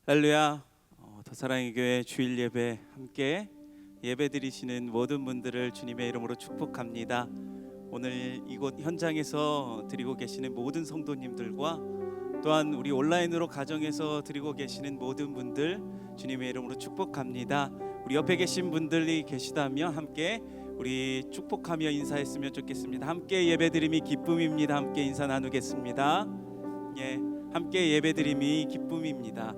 할렐루야. 더 사랑의 교회 주일 예배 함께 예배 드리시는 모든 분들을 주님의 이름으로 축복합니다. 오늘 이곳 현장에서 드리고 계시는 모든 성도님들과 또한 우리 온라인으로 가정에서 드리고 계시는 모든 분들 주님의 이름으로 축복합니다. 우리 옆에 계신 분들이 계시다면 함께 우리 축복하며 인사했으면 좋겠습니다. 함께 예배드림이 기쁨입니다. 함께 인사 나누겠습니다. 함께 예배드림이 기쁨입니다.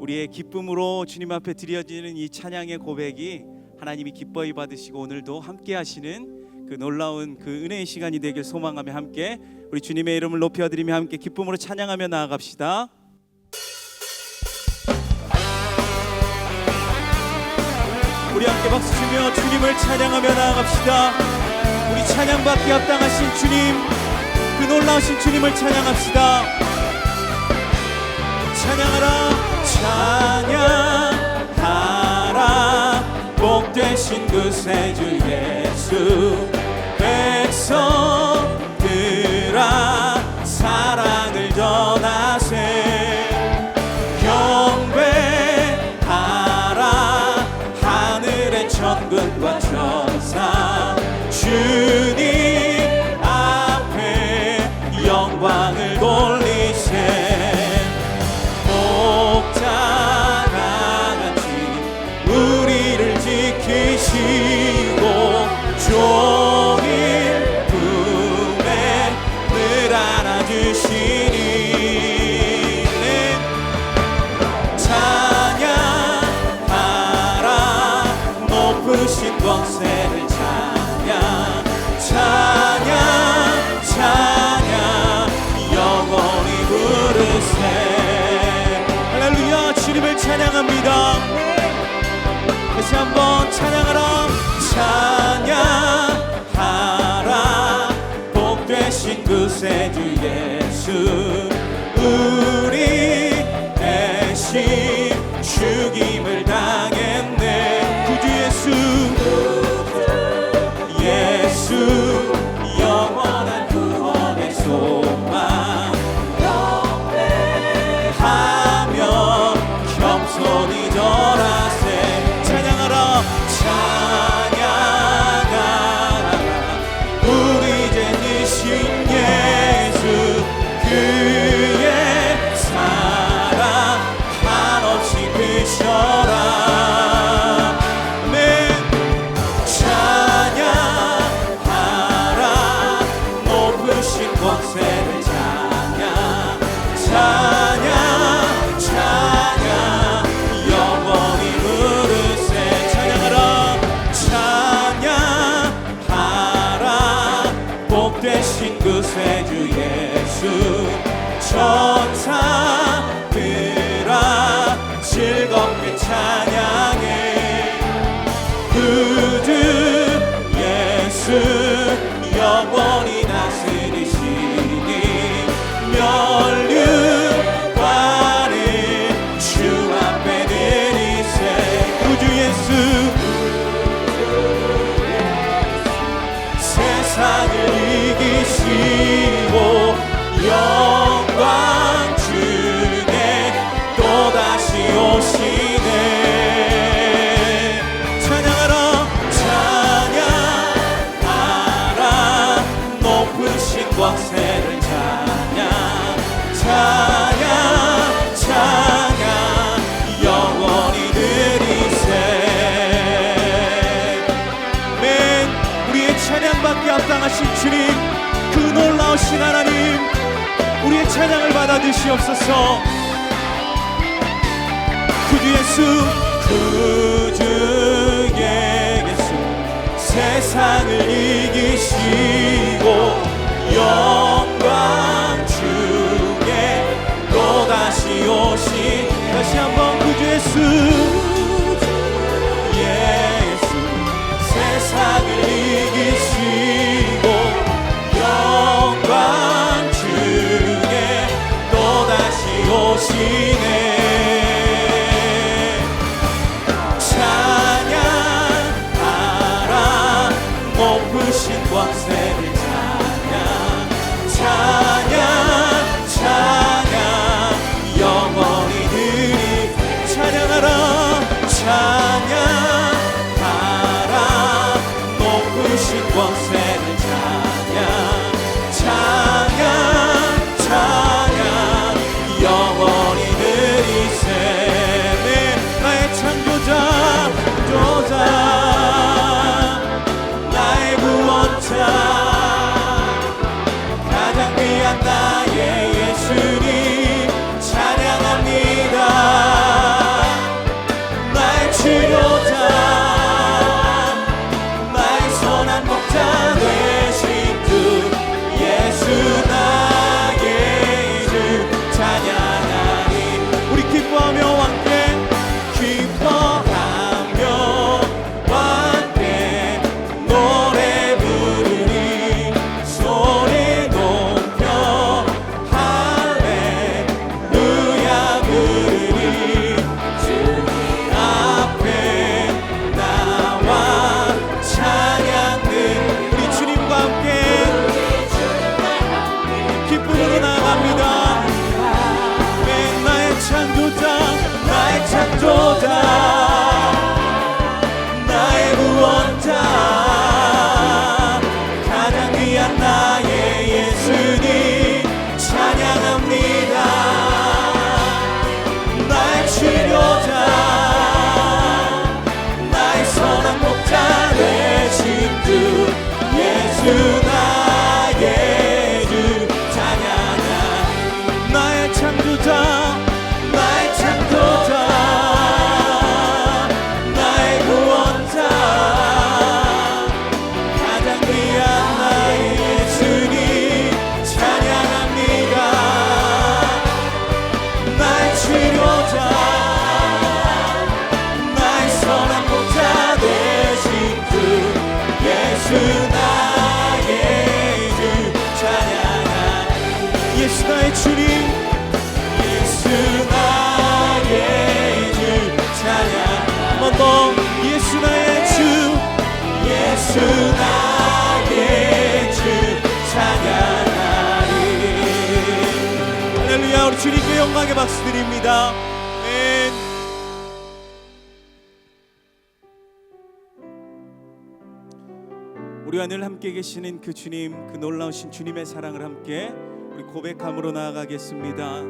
우리의 기쁨으로 주님 앞에 드려지는 이 찬양의 고백이 하나님이 기뻐히 받으시고 오늘도 함께 하시는 그 놀라운 그 은혜의 시간이 되길 소망하며 함께 우리 주님의 이름을 높여드리며 함께 기쁨으로 찬양하며 나아갑시다. 우리 함께 박수치며 주님을 찬양하며 나아갑시다. 우리 찬양받기 합당하신 주님, 그 놀라우신 주님을 찬양합시다. 찬양하라, 찬양하라, 복되신 그 세주 예수. 백성들아 사랑을 전하세. 경배하라 하늘의 천군과 천사. 주님 앞에 영광을 돌리세. 지키시고 종일 품에 늘 안아주시니. 찬양하라 높으신 권세를 찬양. 찬양 찬양 영원히 부르세. 할렐루야. 주님을 찬양합니다. 다시 한번 찬양하라. 찬양하라 복되신 그 세주 예수. 우리 대신 죽임을 당했네. 구주 예수. 예수 영원한 구원의 소망. 경배하며 겸손히 절하세. 찬양하라 우리 죄 지신 예수. 그의 사랑 한없이 크셔라. 찬양하라 높으신 권세를 찬양. 찬양 찬양 영원히 부르세. 복되신 그 세주 예수. 천사들아 즐겁게 찬양해. 구주 예수 영원히 다스리시니. 면류관을 주 앞에 드리세. 구주 예수. 세상을 이기시고 영광 주게 또다시 오시네. 찬양하라. 찬양하라 높으신 권세를 찬양. 찬양 찬양 영원히 드리세. 찬양받기 합당하신 주님, 그 놀라우신 하나님, 우리의 찬양을 받아 주시옵소서. 구주 예수. 구주 예수 세상을 이기시고 영광 주게 또다시 오시. 다시 한번 구주 예수. 세상을 이기시고 영광 주게 또다시 오시네. 찬양하라 높으신 권세를 찬양. 찬양 찬양 영원히 나의 창조자 나의 구원자 가장 귀한 나의 예수님 찬양합니다. 나의 치료자 나의 선한 목자 되신 주 예수 나의 주 찬양하리. 우리 기뻐하며 함께 노래 부르리 소리 높여 할렐루야 부르리 주님 앞에 나와 찬양들. 우리 주님과 함께 기쁨으로 나갑니다. 나의 창조자 나의 창조자 나의 구원자 가장 귀한 나의 예수님 찬양합니다. 나의 치료자 나의 선한 목자 되신 주 예수 나의 주 찬양하. 나의 창조자 나의 창조자 나의 구원자 가장 귀한 나의 예수님 찬양합니다. 나의 치료자 나의 선한 목자 되신 주 예수 나의 주 찬양하. 예수 나의 주님 예수 나의 주 찬양. 한 번 더 예수 나의 주 예수 나의 주 찬양하리. 할렐루야. 우리 주님께 영광의 박수 드립니다. 아멘. 우리와 늘 함께 계시는 그 주님, 그 놀라우신 주님의 사랑을 함께 우리 고백함으로 나아가겠습니다.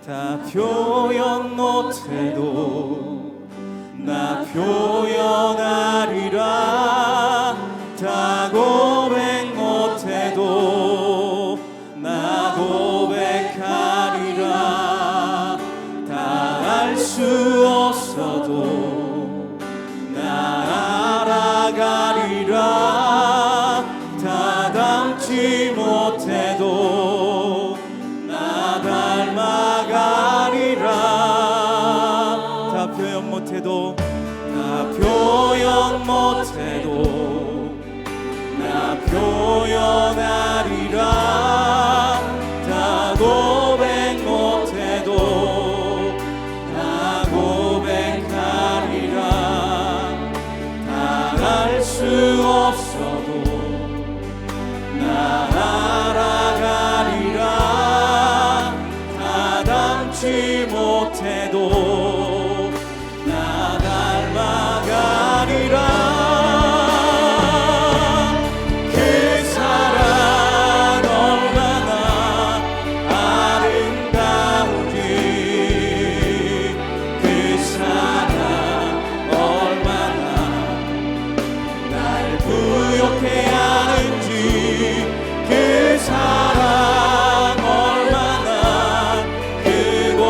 다 표현 못해도 나 표현하리라. 다 고백 못해도 나 고백하리라. 다 알 수 없어도 나 알아가리라. 다 닮지 못해도 나 닮아가리라. 다 표현 못해도 나 표현 못해도 나 표현하리라. 다 고백 못해도 나 고백하리라. 다 알 수 없어도 나 알아가리라. 다 닮지 못해도 나 닮아가리라. 그 사랑 얼마나 아름다운지. 그 사랑 얼마나 날 부욕해 하는지. 그 사랑 얼마나 크고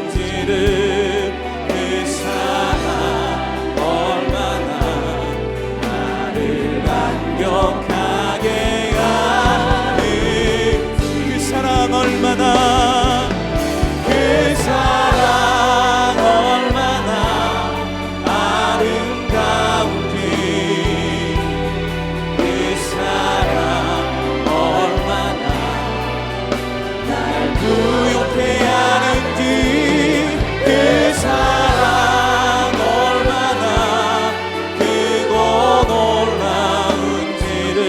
놀라운지를. 그 사랑 얼마나 나를 감격하게 하는지. 그 사랑 얼마나 그 사랑 얼마나 아름다운지. 그 사랑 얼마나 날 부욕해 하는지. 그 사랑 얼마나 크고 놀라운지를.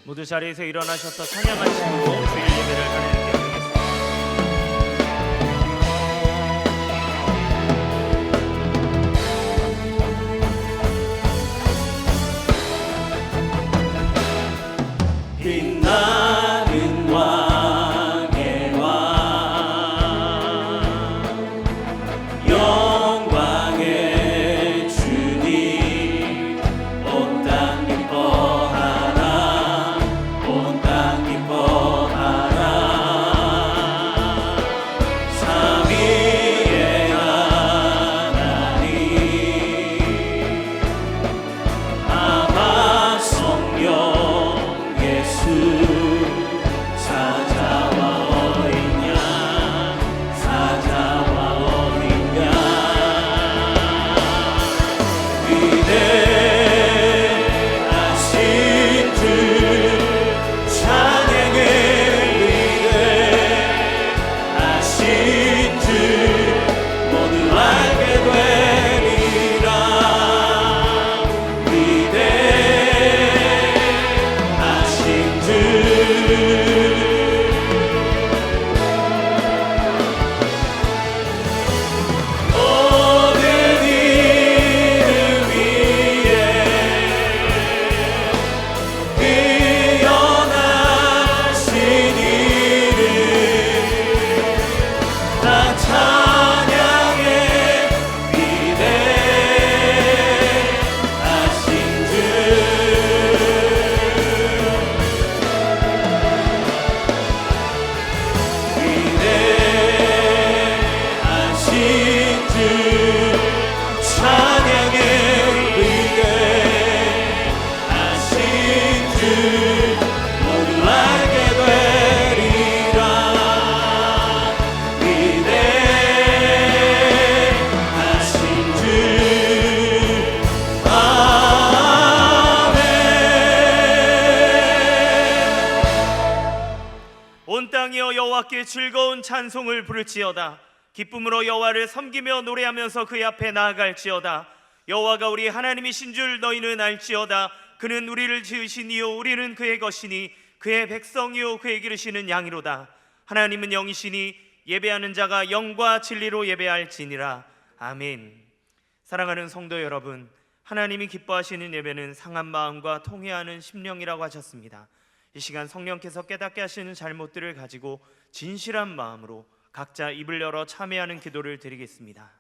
모두 자리에서 일어나셔서 찬양하시고 주일 예배를 하나님께 드리겠습니다. 빛나는 왕의 왕 영광의 주님 온 땅 기뻐하라 온 땅 기뻐하라 삼위의 하나님 아바 성령 예수 사자와 어린 양 사자와 어린 양 위대하신 주 찬양의 위대하신 주 모두 알게 되리라 위대하신 주 모든 이름 위에 뛰어나신 이름 다 찬양의 위대하신 주 위대하신 주 찬양의 위대하신 주 모두 알게 되리라 위대하신 주 아멘. 온 땅이여 여호와께 즐거운 찬송을 부를지어다. 기쁨으로 여호와를 섬기며 노래하면서 그의 앞에 나아갈지어다. 여호와가 우리 하나님이신 줄 너희는 알지어다. 그는 우리를 지으신 이요 우리는 그의 것이니 그의 백성이요 그의 기르시는 양이로다. 하나님은 영이시니 예배하는 자가 영과 진리로 예배할지니라. 아멘. 사랑하는 성도 여러분, 하나님이 기뻐하시는 예배는 상한 마음과 통회하는 심령이라고 하셨습니다. 이 시간 성령께서 깨닫게 하시는 잘못들을 가지고 진실한 마음으로 각자 입을 열어 참회하는 기도를 드리겠습니다.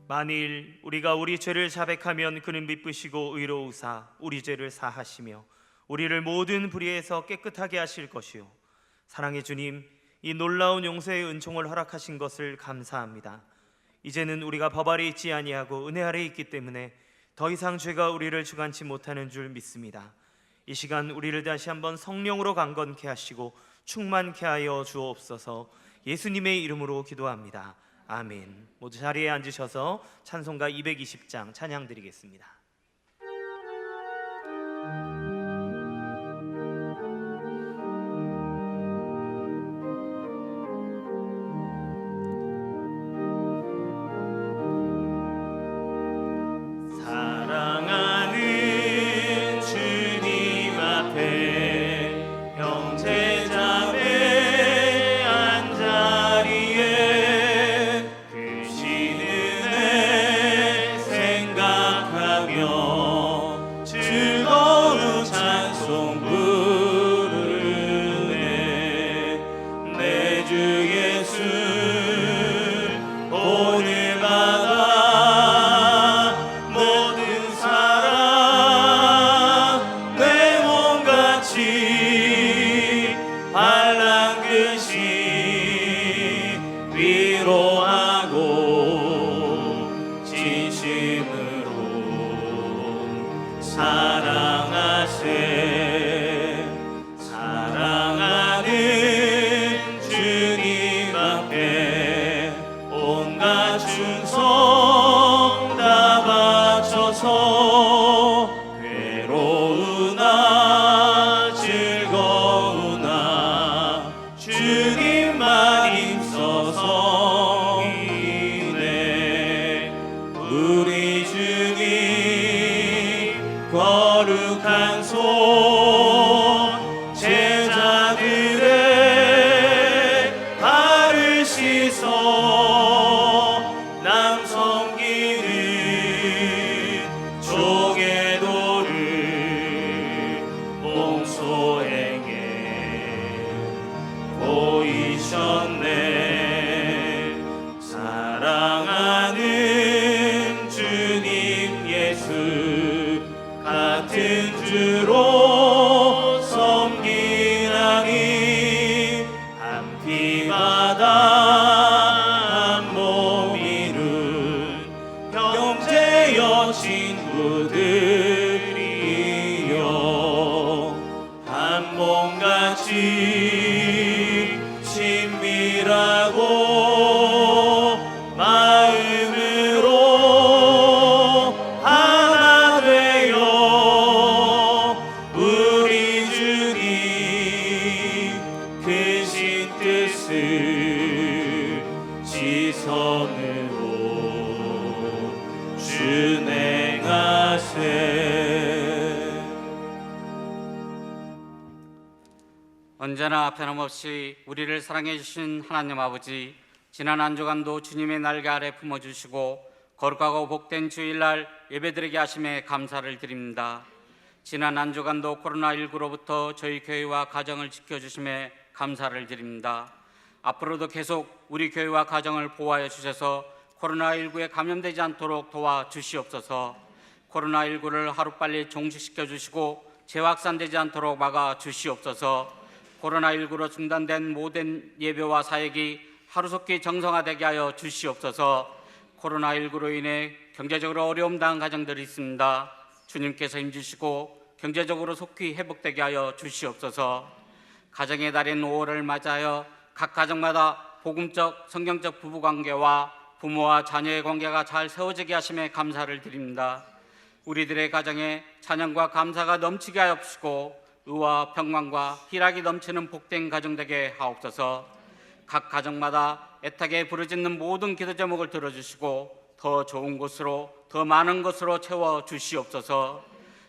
만일 우리가 우리 죄를 자백하면 그는 미쁘시고 의로우사 우리 죄를 사하시며 우리를 모든 불의에서 깨끗하게 하실 것이요 사랑의 주님, 이 놀라운 용서의 은총을 허락하신 것을 감사합니다. 이제는 우리가 법 아래 있지 아니하고 은혜 아래 있기 때문에 더 이상 죄가 우리를 주관치 못하는 줄 믿습니다. 이 시간 우리를 다시 한번 성령으로 강건케 하시고 충만케 하여 주옵소서. 예수님의 이름으로 기도합니다. 아멘. 모두 자리에 앉으셔서 찬송가 220장 찬양 드리겠습니다. 사랑하는 주님 앞에 형제자매 한자리에 그 시는 애 생각하며 사랑하세. 사랑하는 주님 앞에 온갖 충성 다 바쳐서 괴로우나 즐거우나 주님만 힘써서 이네. 우리 주님 거룩한 손 제자들의 발을 씻어 남 섬기는 조개도를 봉소에게 보이셨네. 사랑하는 주님 예수 같은 주로 섬기나니 한 피바다 한 몸 이룬 형제여 친구들이여 한 몸같이 친밀하고 마음으로 하나 되어 우리 주님 크신 뜻을 지성으로 준행하세. 언제나 변함없이 우리를 사랑해 주신 하나님 아버지, 지난 한 주간도 주님의 날개 아래 품어주시고 거룩하고 복된 주일날 예배드리게 하심에 감사를 드립니다. 지난 한 주간도 코로나19로부터 저희 교회와 가정을 지켜주심에 감사를 드립니다. 앞으로도 계속 우리 교회와 가정을 보호하여 주셔서 코로나19에 감염되지 않도록 도와주시옵소서. 코로나19를 하루빨리 종식시켜 주시고 재확산되지 않도록 막아 주시옵소서. 코로나19로 중단된 모든 예배와 사역이 하루속히 정상화되게 하여 주시옵소서. 코로나19로 인해 경제적으로 어려움 당한 가정들이 있습니다. 주님께서 힘주시고 경제적으로 속히 회복되게 하여 주시옵소서. 가정의 달인 5월을 맞이하여 각 가정마다 복음적 성경적 부부관계와 부모와 자녀의 관계가 잘 세워지게 하심에 감사를 드립니다. 우리들의 가정에 찬양과 감사가 넘치게 하옵시고 의와 평강과 희락이 넘치는 복된 가정 되게 하옵소서. 각 가정마다 애타게 부르짖는 모든 기도 제목을 들어주시고 더 좋은 곳으로 더 많은 것으로 채워주시옵소서.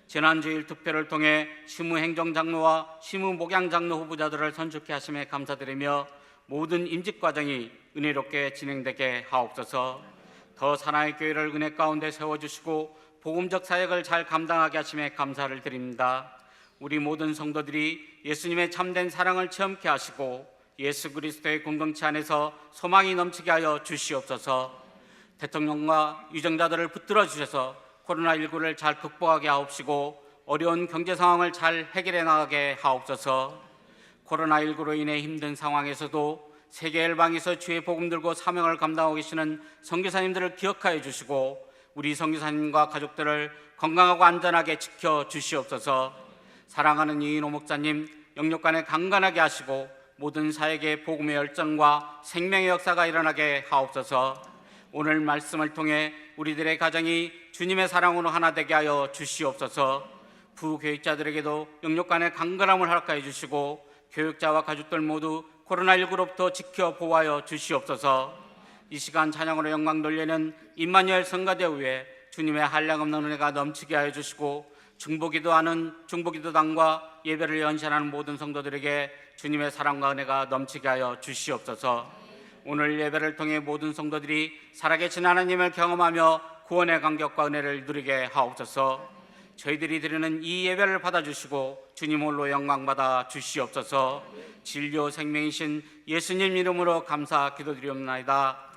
지난주일 투표를 통해 시무행정장로와 시무목양장로 후보자들을 선출케 하심에 감사드리며 모든 임직 과정이 은혜롭게 진행되게 하옵소서. 더 사랑의 교회를 은혜 가운데 세워주시고 복음적 사역을 잘 감당하게 하심에 감사를 드립니다. 우리 모든 성도들이 예수님의 참된 사랑을 체험케 하시고 예수 그리스도의 공동체 안에서 소망이 넘치게 하여 주시옵소서. 대통령과 유정자들을 붙들어 주셔서 코로나19를 잘 극복하게 하옵시고 어려운 경제 상황을 잘 해결해 나가게 하옵소서. 코로나19로 인해 힘든 상황에서도 세계 열방에서 주의 복음 들고 사명을 감당하고 계시는 선교사님들을 기억하여 주시고 우리 선교사님과 가족들을 건강하고 안전하게 지켜 주시옵소서. 사랑하는 이인호 목사님 영육간에 강건하게 하시고 모든 사역의 복음의 열정과 생명의 역사가 일어나게 하옵소서. 오늘 말씀을 통해 우리들의 가정이 주님의 사랑으로 하나 되게 하여 주시옵소서. 부교육자들에게도 영육간의 강건함을 허락하여 주시고 교육자와 가족들 모두 코로나19로부터 지켜 보호하여 주시옵소서. 이 시간 찬양으로 영광 돌리는 임마누엘 성가대 위에 주님의 한량없는 은혜가 넘치게 하여 주시고 중보기도하는 중보기도당과 예배를 연신하는 모든 성도들에게 주님의 사랑과 은혜가 넘치게 하여 주시옵소서. 오늘 예배를 통해 모든 성도들이 살아계신 하나님을 경험하며 구원의 감격과 은혜를 누리게 하옵소서. 저희들이 드리는 이 예배를 받아주시고 주님 홀로 영광받아 주시옵소서. 진료 생명이신 예수님 이름으로 감사 기도드리옵나이다.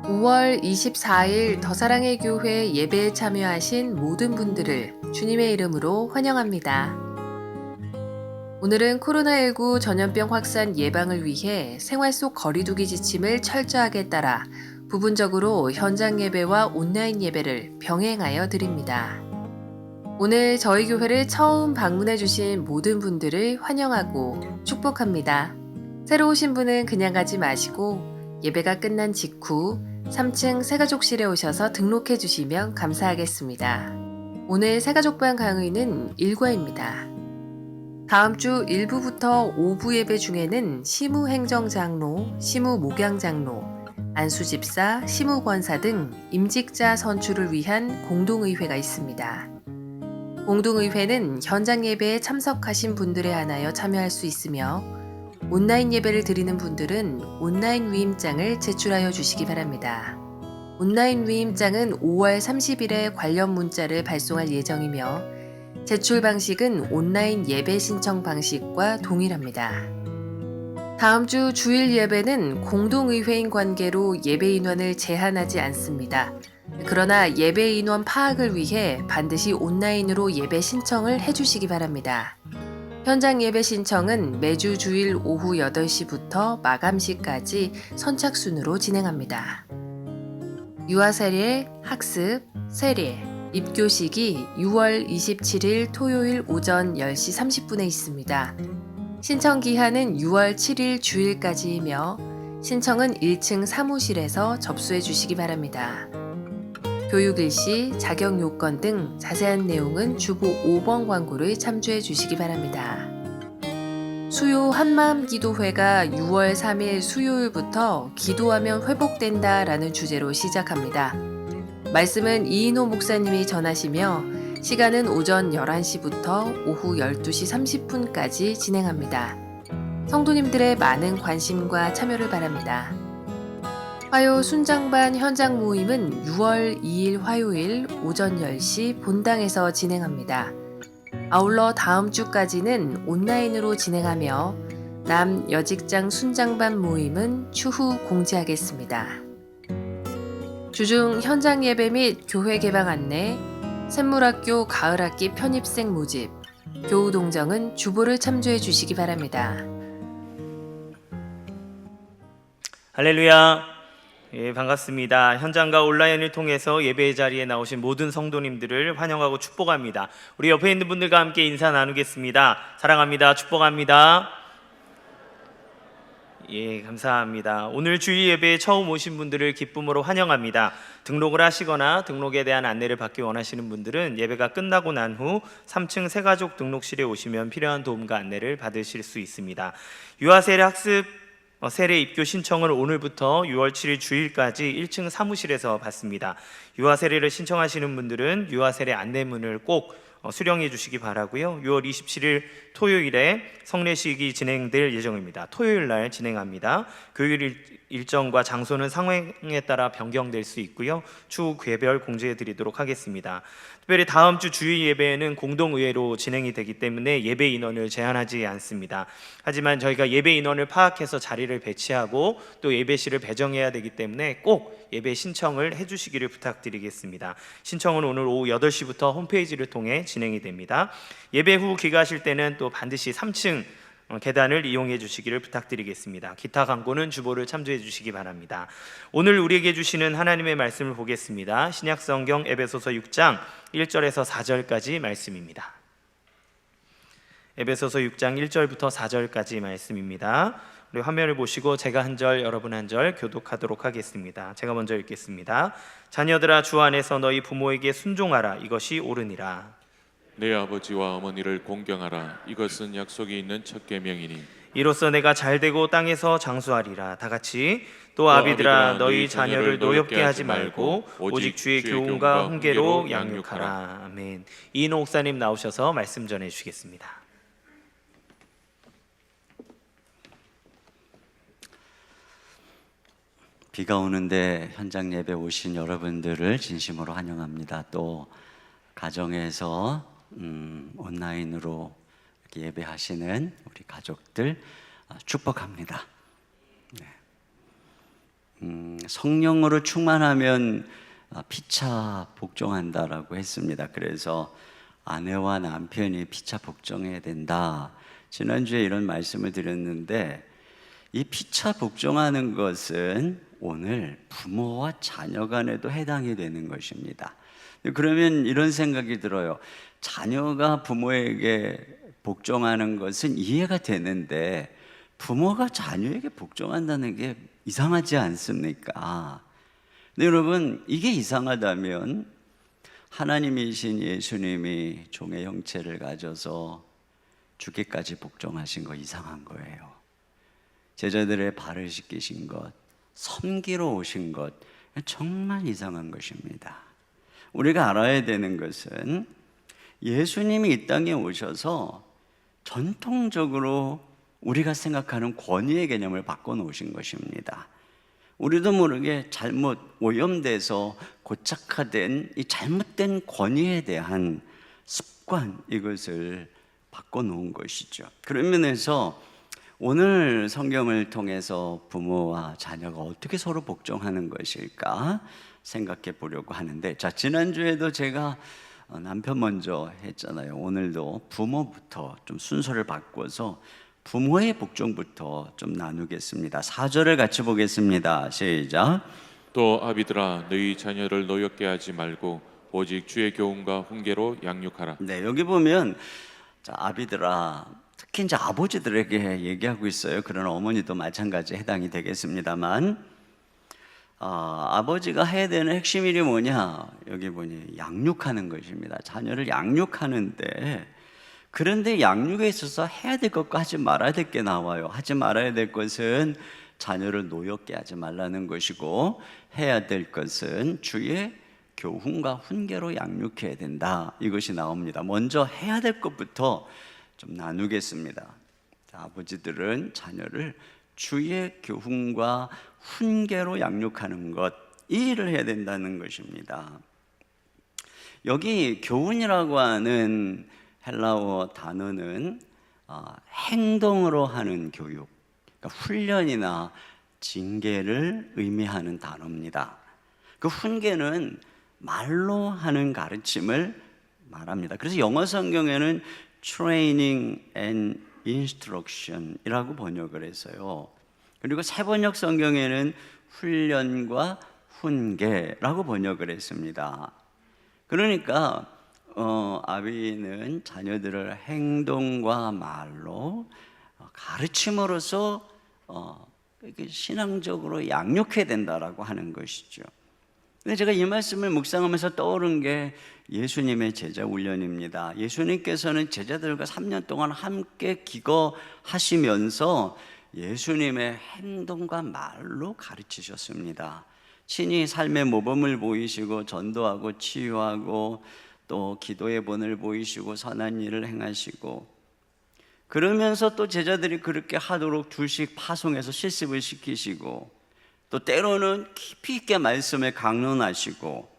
5월 24일 더사랑의 교회 예배에 참여하신 모든 분들을 주님의 이름으로 환영합니다. 오늘은 코로나19 전염병 확산 예방을 위해 생활 속 거리두기 지침을 철저하게 따라 부분적으로 현장 예배와 온라인 예배를 병행하여 드립니다. 오늘 저희 교회를 처음 방문해 주신 모든 분들을 환영하고 축복합니다. 새로 오신 분은 그냥 가지 마시고 예배가 끝난 직후 3층 새가족실에 오셔서 등록해 주시면 감사하겠습니다. 오늘 새가족반 강의는 일과입니다. 다음 주 1부부터 5부 예배 중에는 시무행정장로, 시무목양장로, 안수집사, 시무권사 등 임직자 선출을 위한 공동의회가 있습니다. 공동의회는 현장 예배에 참석하신 분들에 한하여 참여할 수 있으며 온라인 예배를 드리는 분들은 온라인 위임장을 제출하여 주시기 바랍니다. 온라인 위임장은 5월 30일에 관련 문자를 발송할 예정이며 제출 방식은 온라인 예배 신청 방식과 동일합니다. 다음 주 주일 예배는 공동의회인 관계로 예배 인원을 제한하지 않습니다. 그러나 예배 인원 파악을 위해 반드시 온라인으로 예배 신청을 해주시기 바랍니다. 현장 예배 신청은 매주 주일 오후 8시부터 마감 시까지 선착순으로 진행합니다. 유아 세례, 학습, 세례, 입교식이 6월 27일 토요일 오전 10시 30분에 있습니다. 신청 기한은 6월 7일 주일까지이며 신청은 1층 사무실에서 접수해 주시기 바랍니다. 교육 일시, 자격 요건 등 자세한 내용은 주보 5번 광고를 참조해 주시기 바랍니다. 수요 한마음 기도회가 6월 3일 수요일부터 기도하면 회복된다 라는 주제로 시작합니다. 말씀은 이인호 목사님이 전하시며 시간은 오전 11시부터 오후 12시 30분까지 진행합니다. 성도님들의 많은 관심과 참여를 바랍니다. 화요 순장반 현장 모임은 6월 2일 화요일 오전 10시 본당에서 진행합니다. 아울러 다음 주까지는 온라인으로 진행하며 남 여직장 순장반 모임은 추후 공지하겠습니다. 주중 현장 예배 및 교회 개방 안내, 샘물학교 가을학기 편입생 모집, 교우 동정은 주보를 참조해 주시기 바랍니다. 할렐루야. 예, 반갑습니다. 현장과 온라인을 통해서 예배의 자리에 나오신 모든 성도님들을 환영하고 축복합니다. 우리 옆에 있는 분들과 함께 인사 나누겠습니다. 사랑합니다. 축복합니다. 예, 감사합니다. 오늘 주일 예배에 처음 오신 분들을 기쁨으로 환영합니다. 등록을 하시거나 등록에 대한 안내를 받기 원하시는 분들은 예배가 끝나고 난 후 3층 새가족 등록실에 오시면 필요한 도움과 안내를 받으실 수 있습니다. 유아세례 학습 세례 입교 신청을 오늘부터 6월 7일 주일까지 1층 사무실에서 받습니다. 유아 세례를 신청하시는 분들은 유아 세례 안내문을 꼭 수령해 주시기 바라고요. 6월 27일 토요일에 성례식이 진행될 예정입니다. 토요일 날 진행합니다. 교육 일정과 장소는 상황에 따라 변경될 수 있고요. 추후 개별 공지해 드리도록 하겠습니다. 특별히 다음 주 주일 예배는 공동의회로 진행이 되기 때문에 예배 인원을 제한하지 않습니다. 하지만 저희가 예배 인원을 파악해서 자리를 배치하고 또 예배실을 배정해야 되기 때문에 꼭 예배 신청을 해주시기를 부탁드리겠습니다. 신청은 오늘 오후 8시부터 홈페이지를 통해 진행이 됩니다. 예배 후 귀가하실 때는 또 반드시 3층 계단을 이용해 주시기를 부탁드리겠습니다. 기타 광고는 주보를 참조해 주시기 바랍니다. 오늘 우리에게 주시는 하나님의 말씀을 보겠습니다. 신약성경 에베소서 6장 1절에서 4절까지 말씀입니다. 에베소서 6장 1절부터 4절까지 말씀입니다. 우리 화면을 보시고 제가 한 절, 여러분 한 절 교독하도록 하겠습니다. 제가 먼저 읽겠습니다. 자녀들아, 주 안에서 너희 부모에게 순종하라. 이것이 옳으니라. 내 아버지와 어머니를 공경하라. 이것은 약속이 있는 첫 계명이니 이로써 내가 잘되고 땅에서 장수하리라. 다 같이 또 아비들아, 너희 자녀를 노엽게 하지 말고 오직 주의 교훈과 훈계로 양육하라. 아멘. 이인호 목사님 나오셔서 말씀 전해 주시겠습니다. 비가 오는데 현장 예배 오신 여러분들을 진심으로 환영합니다. 또 가정에서 온라인으로 이렇게 예배하시는 우리 가족들 축복합니다. 네. 성령으로 충만하면 피차 복종한다라고 했습니다. 그래서 아내와 남편이 피차 복종해야 된다. 지난주에 이런 말씀을 드렸는데 이 피차 복종하는 것은 오늘 부모와 자녀 간에도 해당이 되는 것입니다. 그러면 이런 생각이 들어요. 자녀가 부모에게 복종하는 것은 이해가 되는데 부모가 자녀에게 복종한다는 게 이상하지 않습니까? 근데 여러분, 이게 이상하다면 하나님이신 예수님이 종의 형체를 가져서 죽기까지 복종하신 거 이상한 거예요. 제자들의 발을 씻기신 것, 섬기러 오신 것, 정말 이상한 것입니다. 우리가 알아야 되는 것은 예수님이 이 땅에 오셔서 전통적으로 우리가 생각하는 권위의 개념을 바꿔놓으신 것입니다. 우리도 모르게 잘못 오염돼서 고착화된 이 잘못된 권위에 대한 습관, 이것을 바꿔놓은 것이죠. 그런 면에서 오늘 성경을 통해서 부모와 자녀가 어떻게 서로 복종하는 것일까 생각해 보려고 하는데, 자, 지난주에도 제가 남편 먼저 했잖아요. 오늘도 부모부터 좀 순서를 바꿔서 부모의 복종부터 좀 나누겠습니다. 4절을 같이 보겠습니다. 시작. 또 아비들아 너희 자녀를 노엽게 하지 말고 오직 주의 교훈과 훈계로 양육하라. 네, 여기 보면 자, 아비들아, 특히 이제 아버지들에게 얘기하고 있어요. 그런 어머니도 마찬가지 해당이 되겠습니다만, 아버지가 해야 되는 핵심 일이 뭐냐? 여기 보니 양육하는 것입니다. 자녀를 양육하는데, 그런데 양육에 있어서 해야 될 것과 하지 말아야 될 게 나와요. 하지 말아야 될 것은 자녀를 노엽게 하지 말라는 것이고, 해야 될 것은 주의 교훈과 훈계로 양육해야 된다. 이것이 나옵니다. 먼저 해야 될 것부터 좀 나누겠습니다. 자, 아버지들은 자녀를 주의 교훈과 훈계로 양육하는 것, 이 일을 해야 된다는 것입니다. 여기 교훈이라고 하는 헬라어 단어는 행동으로 하는 교육, 그러니까 훈련이나 징계를 의미하는 단어입니다. 그 훈계는 말로 하는 가르침을 말합니다. 그래서 영어 성경에는 training and instruction이라고 번역을 했어요. 그리고 세번역 성경에는 훈련과 훈계라고 번역을 했습니다. 그러니까 아비는 자녀들을 행동과 말로 가르침으로써 신앙적으로 양육해야 된다라고 하는 것이죠. 근데 제가 이 말씀을 묵상하면서 떠오른 게 예수님의 제자 훈련입니다. 예수님께서는 제자들과 3년 동안 함께 기거하시면서 예수님의 행동과 말로 가르치셨습니다. 친히 삶의 모범을 보이시고 전도하고 치유하고 또 기도의 본을 보이시고 선한 일을 행하시고, 그러면서 또 제자들이 그렇게 하도록 둘씩 파송해서 실습을 시키시고, 또 때로는 깊이 있게 말씀을 강론하시고,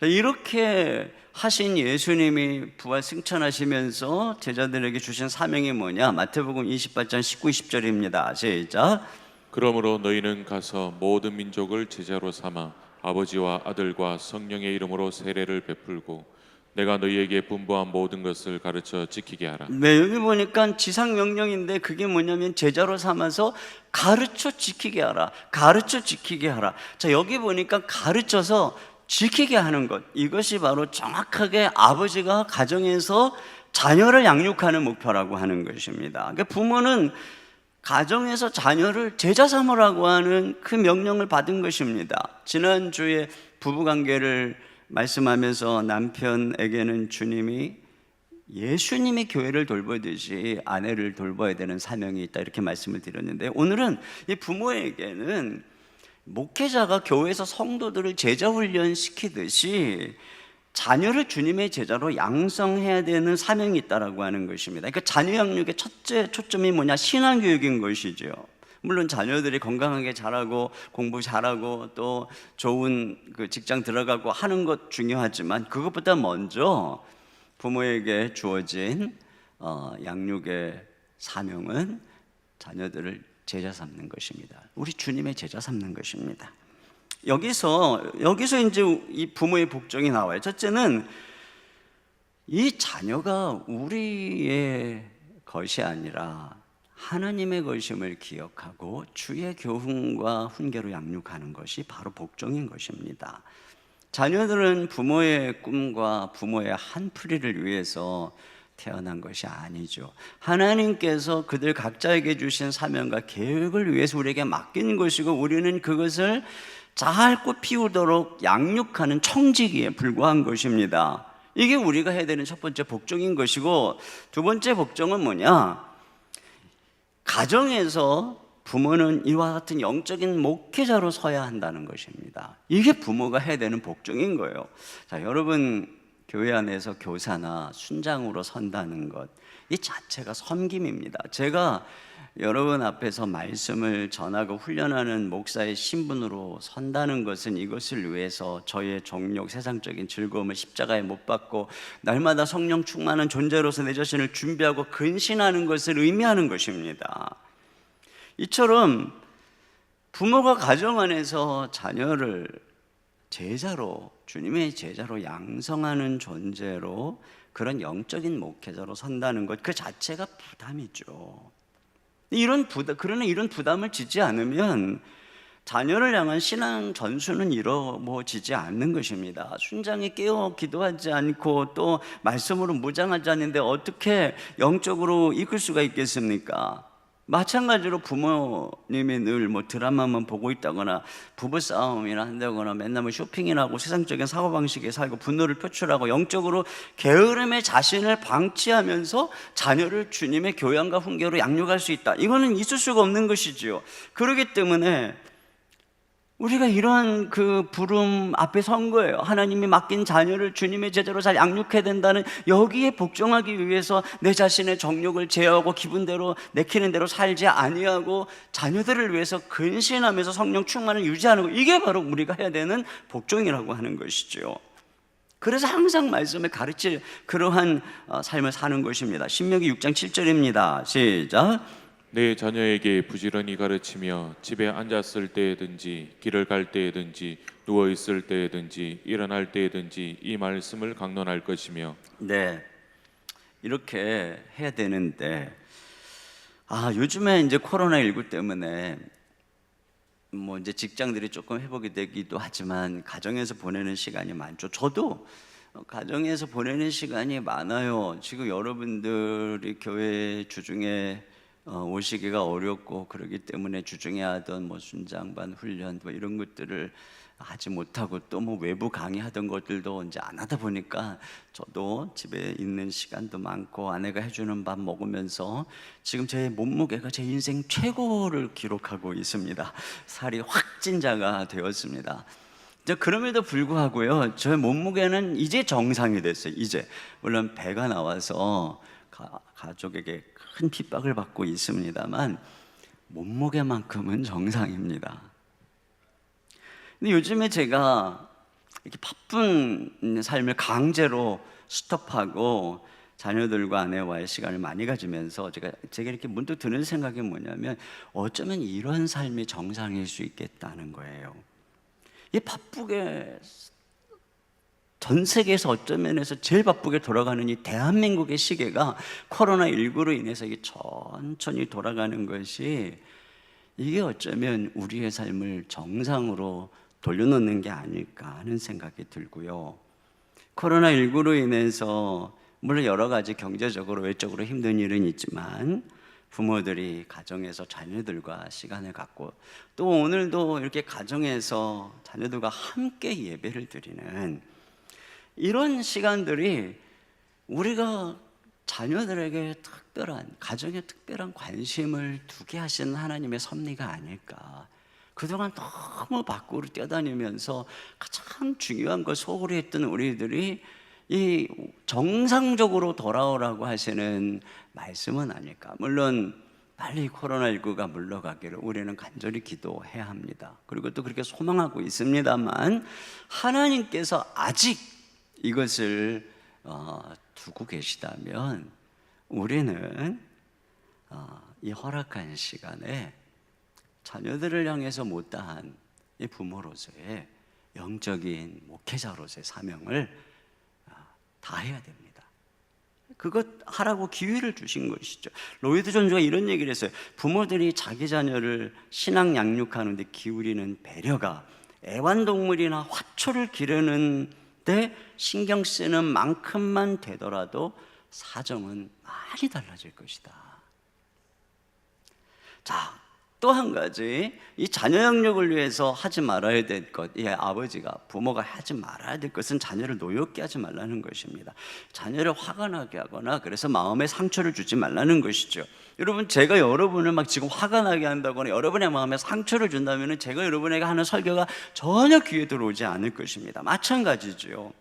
이렇게 하신 예수님이 부활 승천하시면서 제자들에게 주신 사명이 뭐냐? 마태복음 28장 19, 20절입니다. 시작. 그러므로 너희는 가서 모든 민족을 제자로 삼아 아버지와 아들과 성령의 이름으로 세례를 베풀고 내가 너희에게 분부한 모든 것을 가르쳐 지키게 하라. 네, 여기 보니까 지상명령인데 그게 뭐냐면 제자로 삼아서 가르쳐 지키게 하라. 가르쳐 지키게 하라. 자, 여기 보니까 가르쳐서 지키게 하는 것, 이것이 바로 정확하게 아버지가 가정에서 자녀를 양육하는 목표라고 하는 것입니다. 그러니까 부모는 가정에서 자녀를 제자 삼으라고 하는 그 명령을 받은 것입니다. 지난주에 부부관계를 말씀하면서 남편에게는 주님이 예수님이 교회를 돌보듯이 아내를 돌봐야 되는 사명이 있다, 이렇게 말씀을 드렸는데, 오늘은 이 부모에게는 목회자가 교회에서 성도들을 제자 훈련시키듯이 자녀를 주님의 제자로 양성해야 되는 사명이 있다라고 하는 것입니다. 그러니까 자녀 양육의 첫째 초점이 뭐냐? 신앙교육인 것이죠. 물론 자녀들이 건강하게 자라고 공부 잘하고 또 좋은 그 직장 들어가고 하는 것 중요하지만, 그것보다 먼저 부모에게 주어진 양육의 사명은 자녀들을 제자 삼는 것입니다. 우리 주님의 제자 삼는 것입니다. 여기서 이제 이 부모의 복종이 나와요. 첫째는 이 자녀가 우리의 것이 아니라 하나님의 것임을 기억하고 주의 교훈과 훈계로 양육하는 것이 바로 복종인 것입니다. 자녀들은 부모의 꿈과 부모의 한풀이를 위해서 태어난 것이 아니죠. 하나님께서 그들 각자에게 주신 사명과 계획을 위해서 우리에게 맡긴 것이고, 우리는 그것을 잘 꽃피우도록 양육하는 청지기에 불과한 것입니다. 이게 우리가 해야 되는 첫 번째 복종인 것이고, 두 번째 복종은 뭐냐? 가정에서 부모는 이와 같은 영적인 목회자로 서야 한다는 것입니다. 이게 부모가 해야 되는 복종인 거예요. 자, 여러분 교회 안에서 교사나 순장으로 선다는 것, 이 자체가 섬김입니다. 제가 여러분 앞에서 말씀을 전하고 훈련하는 목사의 신분으로 선다는 것은 이것을 위해서 저의 정욕, 세상적인 즐거움을 십자가에 못 박고 날마다 성령 충만한 존재로서 내 자신을 준비하고 근신하는 것을 의미하는 것입니다. 이처럼 부모가 가정 안에서 자녀를 제자로, 주님의 제자로 양성하는 존재로 그런 영적인 목회자로 선다는 것 그 자체가 부담이죠. 그러나 이런 부담을 지지 않으면 자녀를 향한 신앙 전수는 이루어지지 않는 것입니다. 순장에 깨어 기도하지 않고 또 말씀으로 무장하지 않는데 어떻게 영적으로 이끌 수가 있겠습니까? 마찬가지로 부모님이 늘 드라마만 보고 있다거나 부부싸움이나 한다거나 맨날 쇼핑이나 하고 세상적인 사고방식에 살고 분노를 표출하고 영적으로 게으름의 자신을 방치하면서 자녀를 주님의 교양과 훈계로 양육할 수 있다. 이거는 있을 수가 없는 것이지요. 그렇기 때문에 우리가 이러한 그 부름 앞에 선 거예요. 하나님이 맡긴 자녀를 주님의 제자로 잘 양육해야 된다는, 여기에 복종하기 위해서 내 자신의 정욕을 제어하고 기분대로 내키는 대로 살지 아니하고 자녀들을 위해서 근신하면서 성령 충만을 유지하는 것, 이게 바로 우리가 해야 되는 복종이라고 하는 것이죠. 그래서 항상 말씀에 가르칠 그러한 삶을 사는 것입니다. 신명기 6장 7절입니다. 시작. 내 자녀에게 부지런히 가르치며 집에 앉았을 때에든지 길을 갈 때에든지 누워 있을 때에든지 일어날 때에든지 이 말씀을 강론할 것이며. 네, 이렇게 해야 되는데 요즘에 이제 코로나19 때문에 이제 직장들이 조금 회복이 되기도 하지만 가정에서 보내는 시간이 많죠. 저도 가정에서 보내는 시간이 많아요. 지금 여러분들이 교회 주중에 오시기가 어렵고 그러기 때문에 주중에 하던 순장반 훈련 이런 것들을 하지 못하고 또 외부 강의하던 것들도 이제 안 하다 보니까 저도 집에 있는 시간도 많고 아내가 해주는 밥 먹으면서 지금 제 몸무게가 제 인생 최고를 기록하고 있습니다. 살이 확 찐 자가 되었습니다. 그럼에도 불구하고요, 저의 몸무게는 이제 정상이 됐어요. 이제 물론 배가 나와서 가족에게 큰 핍박을 받고 있습니다만 몸무게만큼은 정상입니다. 근데 요즘에 제가 이렇게 바쁜 삶을 강제로 스톱하고 자녀들과 아내와의 시간을 많이 가지면서 제가 이렇게 문득 드는 생각이 뭐냐면, 어쩌면 이런 삶이 정상일 수 있겠다는 거예요. 이 바쁘게 전 세계에서 어떤 면에서 제일 바쁘게 돌아가는 이 대한민국의 시계가 코로나19로 인해서 이게 천천히 돌아가는 것이, 이게 어쩌면 우리의 삶을 정상으로 돌려놓는 게 아닐까 하는 생각이 들고요. 코로나19로 인해서 물론 여러 가지 경제적으로 외적으로 힘든 일은 있지만 부모들이 가정에서 자녀들과 시간을 갖고 또 오늘도 이렇게 가정에서 자녀들과 함께 예배를 드리는 이런 시간들이 우리가 자녀들에게 가정에 특별한 관심을 두게 하시는 하나님의 섭리가 아닐까. 그동안 너무 밖으로 뛰어다니면서 가장 중요한 걸 소홀히 했던 우리들이 이 정상적으로 돌아오라고 하시는 말씀은 아닐까. 물론 빨리 코로나19가 물러가기를 우리는 간절히 기도해야 합니다. 그리고 또 그렇게 소망하고 있습니다만, 하나님께서 아직 이것을 두고 계시다면 우리는 이 허락한 시간에 자녀들을 향해서 못다한 이 부모로서의 영적인 목회자로서의 사명을 다해야 됩니다. 그것 하라고 기회를 주신 것이죠. 로이드 존즈가 이런 얘기를 했어요. 부모들이 자기 자녀를 신앙 양육하는 데 기울이는 배려가 애완동물이나 화초를 기르는 데 신경 쓰는 만큼만 되더라도 사정은 많이 달라질 것이다. 자, 또 한 가지, 이 자녀 양육을 위해서 하지 말아야 될 것, 아버지가, 부모가 하지 말아야 될 것은 자녀를 노엽게 하지 말라는 것입니다. 자녀를 화가 나게 하거나 그래서 마음에 상처를 주지 말라는 것이죠. 여러분, 제가 여러분을 지금 화가 나게 한다거나 여러분의 마음에 상처를 준다면 제가 여러분에게 하는 설교가 전혀 귀에 들어오지 않을 것입니다. 마찬가지죠.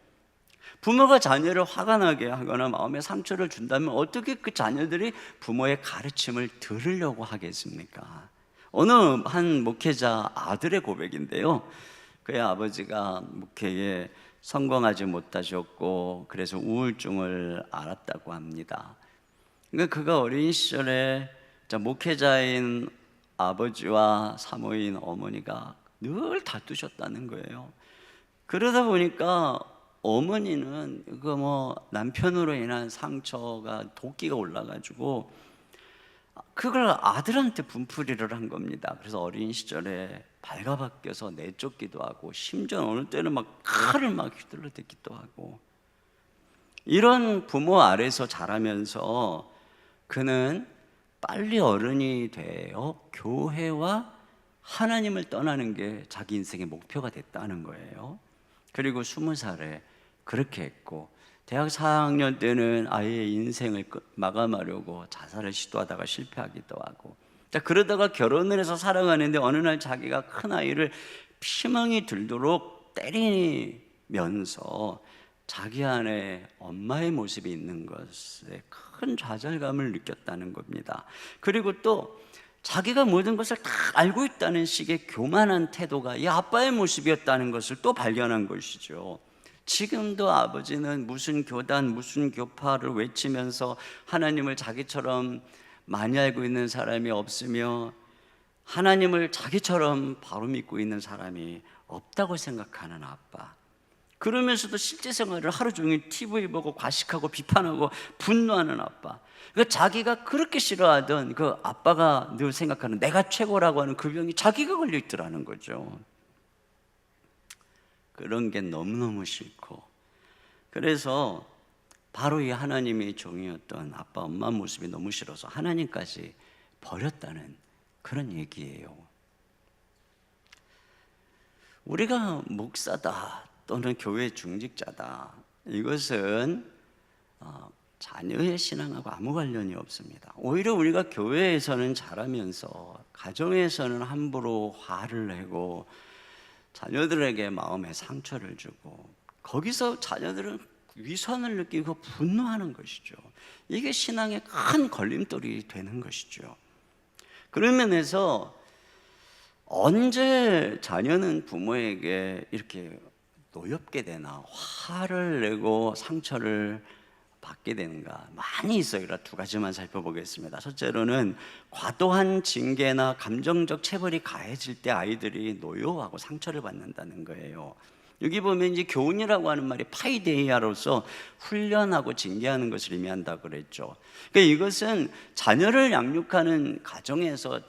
부모가 자녀를 화가 나게 하거나 마음에 상처를 준다면 어떻게 그 자녀들이 부모의 가르침을 들으려고 하겠습니까? 어느 한 목회자 아들의 고백인데요, 그의 아버지가 목회에 성공하지 못하셨고 그래서 우울증을 앓았다고 합니다. 그러니까 그가 어린 시절에 목회자인 아버지와 사모인 어머니가 늘 다투셨다는 거예요. 그러다 보니까 어머니는 그 뭐 남편으로 인한 상처가 도끼가 올라가지고 그걸 아들한테 분풀이를 한 겁니다. 그래서 어린 시절에 발가벗겨서 내쫓기도 하고 심지어 어느 때는 막 칼을 막 휘둘러 대기도 하고, 이런 부모 아래서 자라면서 그는 빨리 어른이 되어 교회와 하나님을 떠나는 게 자기 인생의 목표가 됐다는 거예요. 그리고 20살에 그렇게 했고, 대학 4학년 때는 아예 인생을 마감하려고 자살을 시도하다가 실패하기도 하고, 그러다가 결혼을 해서 살아가는데 어느 날 자기가 큰 아이를 피멍이 들도록 때리면서 자기 안에 엄마의 모습이 있는 것에 큰 좌절감을 느꼈다는 겁니다. 그리고 또 자기가 모든 것을 다 알고 있다는 식의 교만한 태도가 이 아빠의 모습이었다는 것을 또 발견한 것이죠. 지금도 아버지는 무슨 교단, 무슨 교파를 외치면서 하나님을 자기처럼 많이 알고 있는 사람이 없으며 하나님을 자기처럼 바로 믿고 있는 사람이 없다고 생각하는 아빠. 그러면서도 실제 생활을 하루 종일 TV 보고 과식하고 비판하고 분노하는 아빠. 그러니까 자기가 그렇게 싫어하던 그 아빠가 늘 생각하는 내가 최고라고 하는 그 병이 자기가 걸려 있더라는 거죠. 그런 게 너무너무 싫고, 그래서 바로 이 하나님의 종이었던 아빠 엄마 모습이 너무 싫어서 하나님까지 버렸다는 그런 얘기예요. 우리가 목사다 또는 교회 중직자다, 이것은 자녀의 신앙하고 아무 관련이 없습니다. 오히려 우리가 교회에서는 자라면서 가정에서는 함부로 화를 내고 자녀들에게 마음에 상처를 주고, 거기서 자녀들은 위선을 느끼고 분노하는 것이죠. 이게 신앙의 큰 걸림돌이 되는 것이죠. 그런 면에서 언제 자녀는 부모에게 이렇게 노엽게 되나, 화를 내고 상처를 받게 되는가 많이 있어요. 그래서 두 가지만 살펴보겠습니다. 첫째로는 과도한 징계나 감정적 체벌이 가해질 때 아이들이 노여워하고 상처를 받는다는 거예요. 여기 보면 이제 교훈이라고 하는 말이 파이데이아로서 훈련하고 징계하는 것을 의미한다고 그랬죠. 그러니까 이것은 자녀를 양육하는 가정에서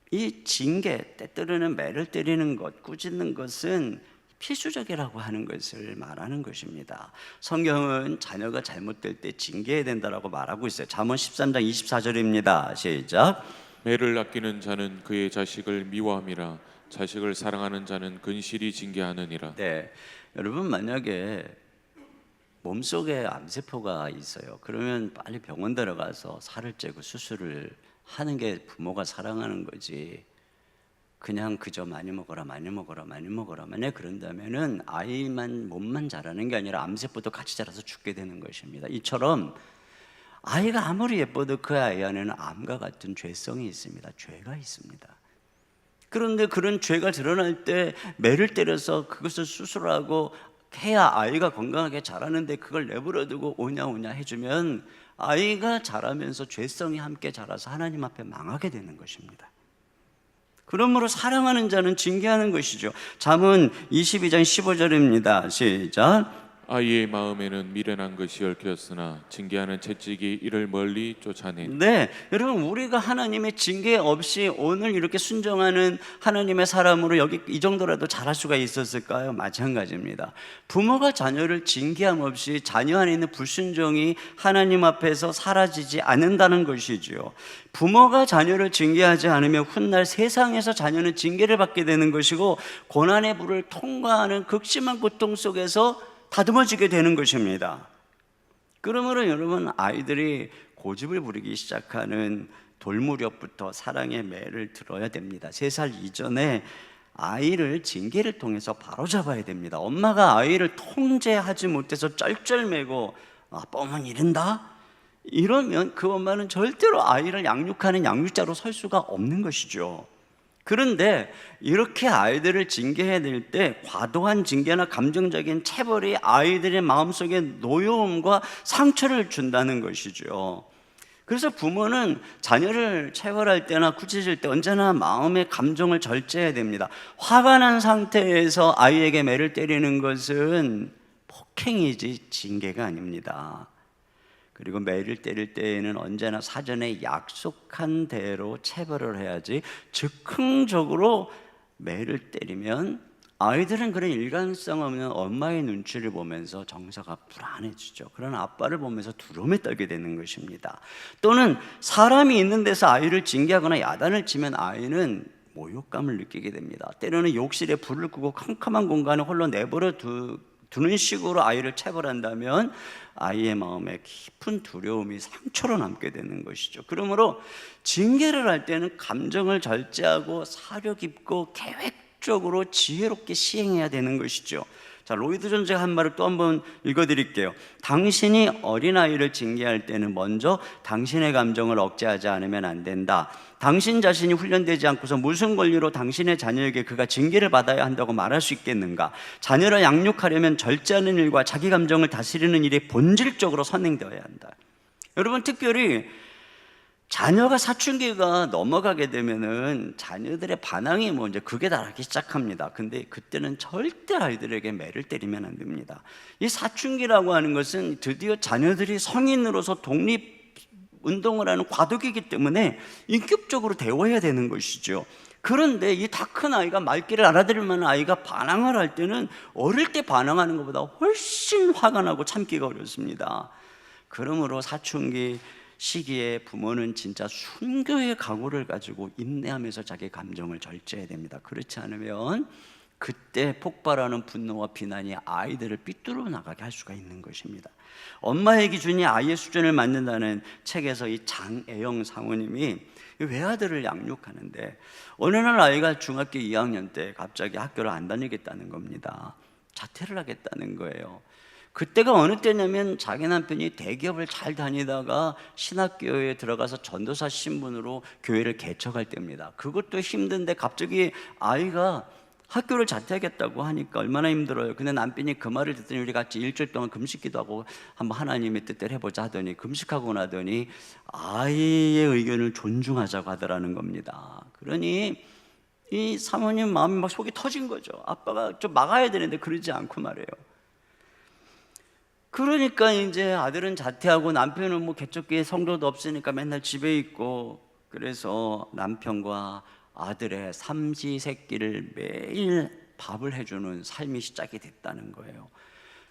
이 징계, 때때로는 매를 때리는 것, 꾸짖는 것은 필수적이라고 하는 것을 말하는 것입니다. 성경은 자녀가 잘못될 때 징계해야 된다라고 말하고 있어요. 잠언 13장 24절입니다. 시작. 매를 아끼는 자는 그의 자식을 미워함이라 자식을 사랑하는 자는 근실히 징계하느니라. 네, 여러분 만약에 몸속에 암세포가 있어요. 그러면 빨리 병원 들어가서 살을 째고 수술을 하는 게 부모가 사랑하는 거지, 그냥 그저 많이 먹어라 많이 먹어라 많이 먹어라 만약 그런다면은 아이만 몸만 자라는 게 아니라 암세포도 같이 자라서 죽게 되는 것입니다. 이처럼 아이가 아무리 예뻐도 그 아이 안에는 암과 같은 죄성이 있습니다. 죄가 있습니다. 그런데 그런 죄가 드러날 때 매를 때려서 그것을 수술하고 해야 아이가 건강하게 자라는데 그걸 내버려두고 오냐오냐 해주면 아이가 자라면서 죄성이 함께 자라서 하나님 앞에 망하게 되는 것입니다. 그러므로 사랑하는 자는 징계하는 것이죠. 잠언 22장 15절입니다. 시작. 아이의 마음에는 미련한 것이 얽혔으나 징계하는 채찍이 이를 멀리 쫓아내. 네, 여러분 우리가 하나님의 징계 없이 오늘 이렇게 순종하는 하나님의 사람으로 여기 이 정도라도 잘할 수가 있었을까요? 마찬가지입니다. 부모가 자녀를 징계함 없이 자녀 안에 있는 불순종이 하나님 앞에서 사라지지 않는다는 것이지요. 부모가 자녀를 징계하지 않으면 훗날 세상에서 자녀는 징계를 받게 되는 것이고 고난의 불을 통과하는 극심한 고통 속에서 다듬어지게 되는 것입니다. 그러므로 여러분 아이들이 고집을 부리기 시작하는 돌무렵부터 사랑의 매를 들어야 됩니다. 3살 이전에 아이를 징계를 통해서 바로잡아야 됩니다. 엄마가 아이를 통제하지 못해서 쩔쩔매고 뻥은 이른다? 이러면 그 엄마는 절대로 아이를 양육하는 양육자로 설 수가 없는 것이죠. 그런데 이렇게 아이들을 징계해야 될 때 과도한 징계나 감정적인 체벌이 아이들의 마음속에 노여움과 상처를 준다는 것이죠. 그래서 부모는 자녀를 체벌할 때나 꾸짖을 때 언제나 마음의 감정을 절제해야 됩니다. 화가 난 상태에서 아이에게 매를 때리는 것은 폭행이지 징계가 아닙니다. 그리고 매를 때릴 때에는 언제나 사전에 약속한 대로 체벌을 해야지 즉흥적으로 매를 때리면 아이들은 그런 일관성 없는 엄마의 눈치를 보면서 정서가 불안해지죠. 그런 아빠를 보면서 두려움에 떨게 되는 것입니다. 또는 사람이 있는 데서 아이를 징계하거나 야단을 치면 아이는 모욕감을 느끼게 됩니다. 때로는 욕실에 불을 끄고 캄캄한 공간에 홀로 내버려 두는 식으로 아이를 체벌한다면 아이의 마음에 깊은 두려움이 상처로 남게 되는 것이죠. 그러므로 징계를 할 때는 감정을 절제하고 사려 깊고 계획적으로 지혜롭게 시행해야 되는 것이죠. 자, 로이드 존즈가 한 말을 또 한번 읽어드릴게요. 당신이 어린아이를 징계할 때는 먼저 당신의 감정을 억제하지 않으면 안 된다. 당신 자신이 훈련되지 않고서 무슨 권리로 당신의 자녀에게 그가 징계를 받아야 한다고 말할 수 있겠는가? 자녀를 양육하려면 절제하는 일과 자기 감정을 다스리는 일이 본질적으로 선행되어야 한다. 여러분, 특별히 자녀가 사춘기가 넘어가게 되면은 자녀들의 반항이 이제 극에 달하기 시작합니다. 근데 그때는 절대 아이들에게 매를 때리면 안 됩니다. 이 사춘기라고 하는 것은 드디어 자녀들이 성인으로서 독립 운동을 하는 과도기이기 때문에 인격적으로 대화해야 되는 것이죠. 그런데 이 다 큰 아이가 말귀를 알아들을 만한 아이가 반항을 할 때는 어릴 때 반항하는 것보다 훨씬 화가 나고 참기가 어렵습니다. 그러므로 사춘기 시기에 부모는 진짜 순교의 각오를 가지고 인내하면서 자기 감정을 절제해야 됩니다. 그렇지 않으면 그때 폭발하는 분노와 비난이 아이들을 삐뚤어 나가게 할 수가 있는 것입니다. 엄마의 기준이 아이의 수준을 맞는다는 책에서 이 장애영 사모님이 외아들을 양육하는데 어느 날 아이가 중학교 2학년 때 갑자기 학교를 안 다니겠다는 겁니다. 자퇴를 하겠다는 거예요. 그때가 어느 때냐면 자기 남편이 대기업을 잘 다니다가 신학교에 들어가서 전도사 신분으로 교회를 개척할 때입니다. 그것도 힘든데 갑자기 아이가 학교를 자퇴하겠다고 하니까 얼마나 힘들어요. 근데 남편이 그 말을 듣더니 우리 같이 일주일 동안 금식기도 하고 한번 하나님의 뜻대로 해보자 하더니 금식하고 나더니 아이의 의견을 존중하자고 하더라는 겁니다. 그러니 이 사모님 마음이 막 속이 터진 거죠. 아빠가 좀 막아야 되는데 그러지 않고 말이에요. 그러니까 이제 아들은 자퇴하고 남편은 개척교회 성도도 없으니까 맨날 집에 있고, 그래서 남편과 아들의 삼시세끼를 매일 밥을 해주는 삶이 시작이 됐다는 거예요.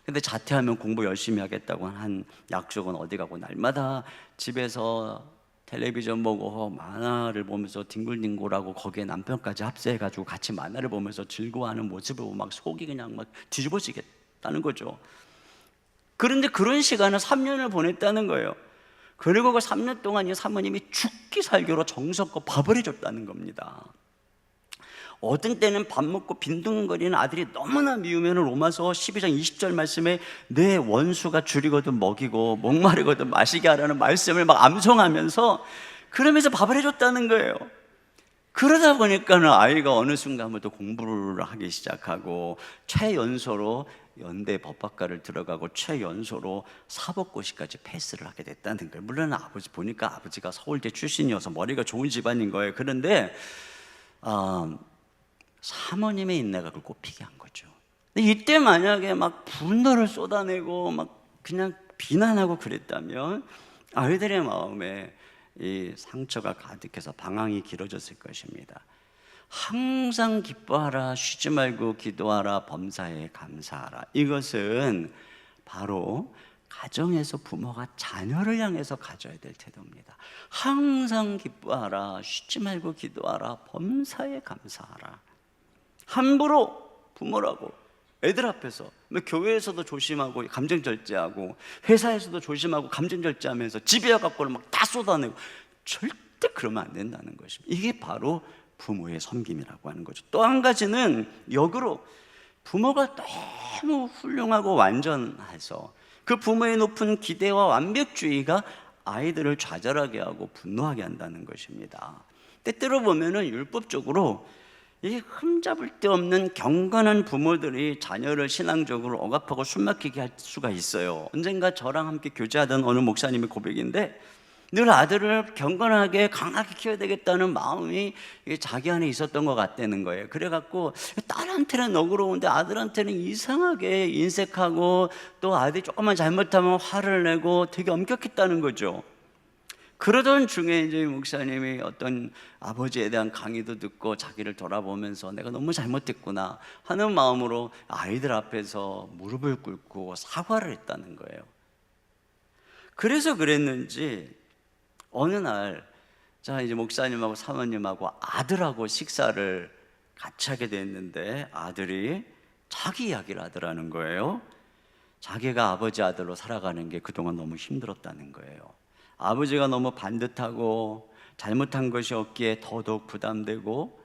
근데 자퇴하면 공부 열심히 하겠다고 한 약속은 어디 가고 날마다 집에서 텔레비전 보고 만화를 보면서 뒹굴뒹굴하고 거기에 남편까지 합세해가지고 같이 만화를 보면서 즐거워하는 모습을 보고 막 속이 그냥 막 뒤집어지겠다는 거죠. 그런데 그런 시간을 3년을 보냈다는 거예요. 그리고 그 3년 동안 이 사모님이 죽기 살기로 정성껏 밥을 해줬다는 겁니다. 어떤 때는 밥 먹고 빈둥거리는 아들이 너무나 미우면 로마서 12장 20절 말씀에 내 원수가 줄이거든 먹이고 목마르거든 마시게 하라는 말씀을 막 암송하면서 그러면서 밥을 해줬다는 거예요. 그러다 보니까는 아이가 어느 순간부터 공부를 하기 시작하고 최연소로 연대 법학과를 들어가고 최연소로 사법고시까지 패스를 하게 됐다는 거예요. 물론 아버지 보니까 아버지가 서울대 출신이어서 머리가 좋은 집안인 거예요. 그런데 사모님의 인내가 그걸 꼽히게 한 거죠. 근데 이때 만약에 막 분노를 쏟아내고 막 그냥 비난하고 그랬다면 아이들의 마음에 이 상처가 가득해서 방황이 길어졌을 것입니다. 항상 기뻐하라, 쉬지 말고 기도하라, 범사에 감사하라. 이것은 바로 가정에서 부모가 자녀를 향해서 가져야 될 태도입니다. 항상 기뻐하라, 쉬지 말고 기도하라, 범사에 감사하라. 함부로 부모라고 애들 앞에서 교회에서도 조심하고 감정 절제하고 회사에서도 조심하고 감정 절제하면서 집에 와갖고는 막 다 쏟아내고 절대 그러면 안 된다는 것입니다. 이게 바로 부모의 섬김이라고 하는 거죠. 또 한 가지는 역으로 부모가 너무 훌륭하고 완전해서 그 부모의 높은 기대와 완벽주의가 아이들을 좌절하게 하고 분노하게 한다는 것입니다. 때때로 보면은 율법적으로 이 흠잡을 데 없는 경건한 부모들이 자녀를 신앙적으로 억압하고 숨막히게 할 수가 있어요. 언젠가 저랑 함께 교제하던 어느 목사님의 고백인데 늘 아들을 경건하게 강하게 키워야 되겠다는 마음이 자기 안에 있었던 것 같다는 거예요. 그래갖고 딸한테는 너그러운데 아들한테는 이상하게 인색하고, 또 아들이 조금만 잘못하면 화를 내고 되게 엄격했다는 거죠. 그러던 중에 이제 목사님이 어떤 아버지에 대한 강의도 듣고 자기를 돌아보면서 내가 너무 잘못했구나 하는 마음으로 아이들 앞에서 무릎을 꿇고 사과를 했다는 거예요. 그래서 그랬는지 어느 날, 자 이제 목사님하고 사모님하고 아들하고 식사를 같이 하게 됐는데, 아들이 자기 이야기를 하더라는 거예요. 자기가 아버지 아들로 살아가는 게 그동안 너무 힘들었다는 거예요. 아버지가 너무 반듯하고 잘못한 것이 없기에 더더욱 부담되고,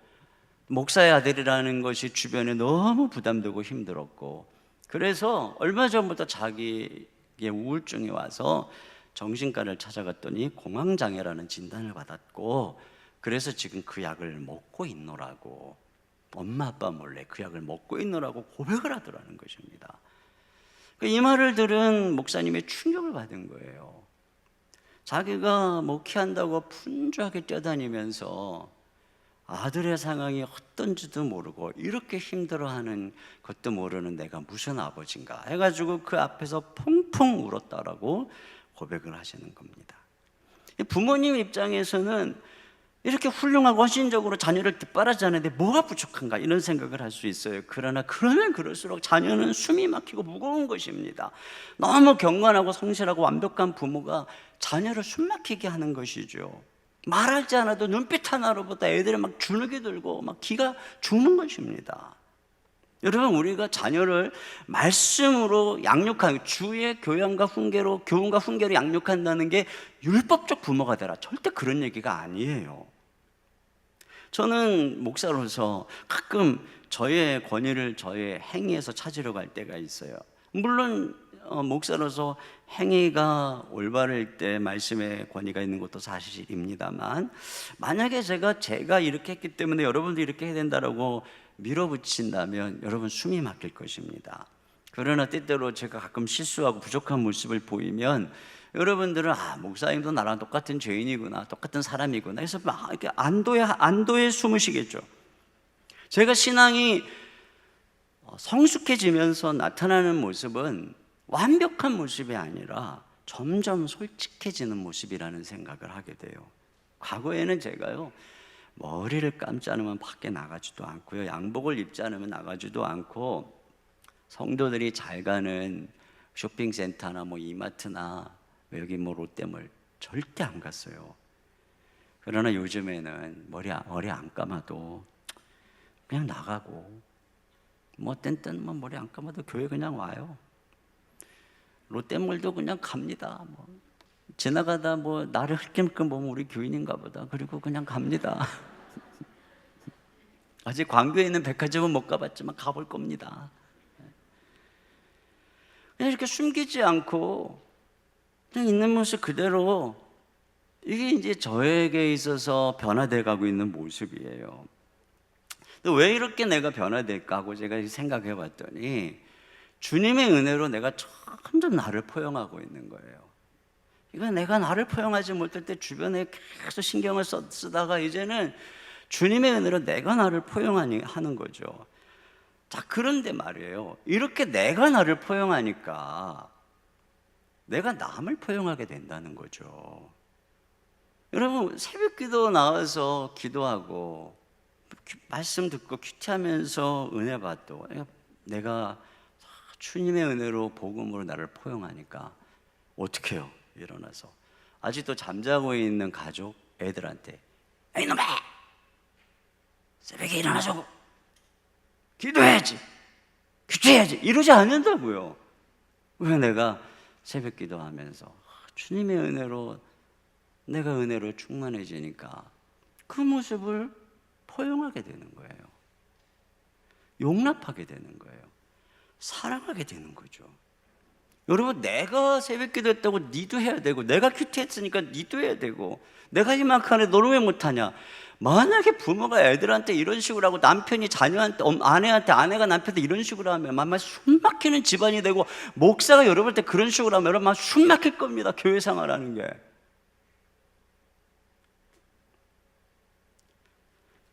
목사의 아들이라는 것이 주변에 너무 부담되고 힘들었고, 그래서 얼마 전부터 자기의 우울증이 와서 정신과를 찾아갔더니 공황장애라는 진단을 받았고, 그래서 지금 그 약을 먹고 있노라고, 엄마 아빠 몰래 그 약을 먹고 있노라고 고백을 하더라는 것입니다. 이 말을 들은 목사님이 충격을 받은 거예요. 자기가 목회한다고 분주하게 뛰어다니면서 아들의 상황이 어떤지도 모르고 이렇게 힘들어하는 것도 모르는 내가 무슨 아버지인가 해가지고 그 앞에서 펑펑 울었다라고 고백을 하시는 겁니다. 부모님 입장에서는 이렇게 훌륭하고 헌신적으로 자녀를 뒷바라지하는데 뭐가 부족한가 이런 생각을 할 수 있어요. 그러나 그러면 그럴수록 자녀는 숨이 막히고 무거운 것입니다. 너무 경건하고 성실하고 완벽한 부모가 자녀를 숨 막히게 하는 것이죠. 말하지 않아도 눈빛 하나로부터 애들이 막 주눅이 들고 막 기가 죽는 것입니다. 여러분, 우리가 자녀를 말씀으로 양육하는, 주의 교양과 훈계로, 교훈과 훈계로 양육한다는 게 율법적 부모가 되라, 절대 그런 얘기가 아니에요. 저는 목사로서 가끔 저의 권위를 저의 행위에서 찾으려고 할 때가 있어요. 물론 목사로서 행위가 올바를 때 말씀의 권위가 있는 것도 사실입니다만, 만약에 제가 이렇게 했기 때문에 여러분도 이렇게 해야 된다라고 밀어붙인다면 여러분 숨이 막힐 것입니다. 그러나 때때로 제가 가끔 실수하고 부족한 모습을 보이면 여러분들은 목사님도 나랑 똑같은 죄인이구나, 똑같은 사람이구나 해서 막 이렇게 안도에 숨으시겠죠. 제가 신앙이 성숙해지면서 나타나는 모습은 완벽한 모습이 아니라 점점 솔직해지는 모습이라는 생각을 하게 돼요. 과거에는 제가요, 머리를 감지 않으면 밖에 나가지도 않고요, 양복을 입지 않으면 나가지도 않고, 성도들이 잘 가는 쇼핑센터나 이마트나 여기 롯데몰 절대 안 갔어요. 그러나 요즘에는 머리 안 감아도 그냥 나가고, 어떤 때는 머리 안 감아도 교회 그냥 와요. 롯데몰도 그냥 갑니다. 지나가다 나를 흘끔흘끔 보면 우리 교인인가 보다, 그리고 그냥 갑니다. 아직 광교에 있는 백화점은 못 가봤지만 가볼 겁니다. 그냥 이렇게 숨기지 않고 그냥 있는 모습 그대로, 이게 이제 저에게 있어서 변화돼 가고 있는 모습이에요. 왜 이렇게 내가 변화될까 하고 제가 생각해 봤더니, 주님의 은혜로 내가 점점 나를 포용하고 있는 거예요. 이거 내가 나를 포용하지 못할 때 주변에 계속 신경을 쓰다가 이제는 주님의 은혜로 내가 나를 포용하는 거죠. 자, 그런데 말이에요, 이렇게 내가 나를 포용하니까 내가 남을 포용하게 된다는 거죠. 여러분, 새벽기도 나와서 기도하고 말씀 듣고 큐티하면서 은혜 받도 내가 주님의 은혜로 복음으로 나를 포용하니까 어떻게 해요? 일어나서 아직도 잠자고 있는 가족 애들한테, 에이 놈아, 새벽에 일어나자고, 기도해야지, 큐티해야지, 이러지 않는다고요. 왜? 내가 새벽 기도하면서 주님의 은혜로 내가 은혜로 충만해지니까 그 모습을 포용하게 되는 거예요. 용납하게 되는 거예요. 사랑하게 되는 거죠. 여러분, 내가 새벽 기도했다고 니도 해야 되고, 내가 큐티했으니까 니도 해야 되고, 내가 이만큼 하는데 너는 왜 못하냐? 만약에 부모가 애들한테 이런 식으로 하고 남편이 자녀한테, 아내한테, 아내가 남편한테 이런 식으로 하면 만만 숨 막히는 집안이 되고, 목사가 여러분한테 그런 식으로 하면 여러분 숨 막힐 겁니다. 교회 생활하는 게.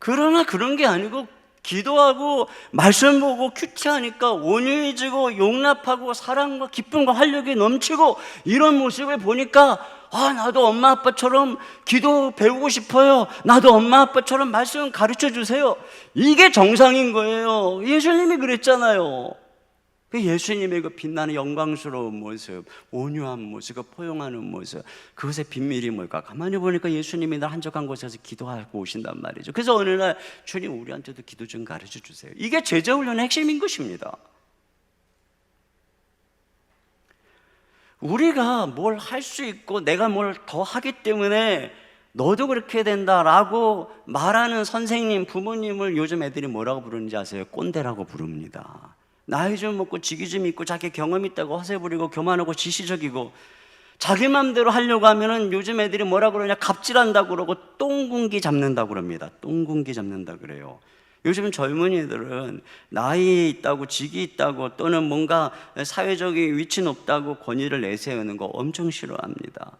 그러나 그런 게 아니고 기도하고 말씀 보고 큐티하니까 온유해지고 용납하고 사랑과 기쁨과 활력이 넘치고 이런 모습을 보니까 나도 엄마 아빠처럼 기도 배우고 싶어요. 나도 엄마 아빠처럼 말씀 가르쳐 주세요. 이게 정상인 거예요. 예수님이 그랬잖아요. 예수님의 그 빛나는 영광스러운 모습, 온유한 모습, 그 포용하는 모습, 그것의 비밀이 뭘까? 가만히 보니까 예수님이 늘 한적한 곳에서 기도하고 오신단 말이죠. 그래서 어느 날 주님 우리한테도 기도 좀 가르쳐 주세요. 이게 제자훈련의 핵심인 것입니다. 우리가 뭘 할 수 있고 내가 뭘 더 하기 때문에 너도 그렇게 된다라고 말하는 선생님, 부모님을 요즘 애들이 뭐라고 부르는지 아세요? 꼰대라고 부릅니다. 나이 좀 먹고 직위 좀 있고 자기 경험 있다고 허세 부리고 교만하고 지시적이고 자기 맘대로 하려고 하면은 요즘 애들이 뭐라 그러냐? 갑질한다고 그러고 똥군기 잡는다고 그럽니다. 똥군기 잡는다 그래요. 요즘 젊은이들은 나이 있다고 직위 있다고 또는 뭔가 사회적인 위치 높다고 권위를 내세우는 거 엄청 싫어합니다.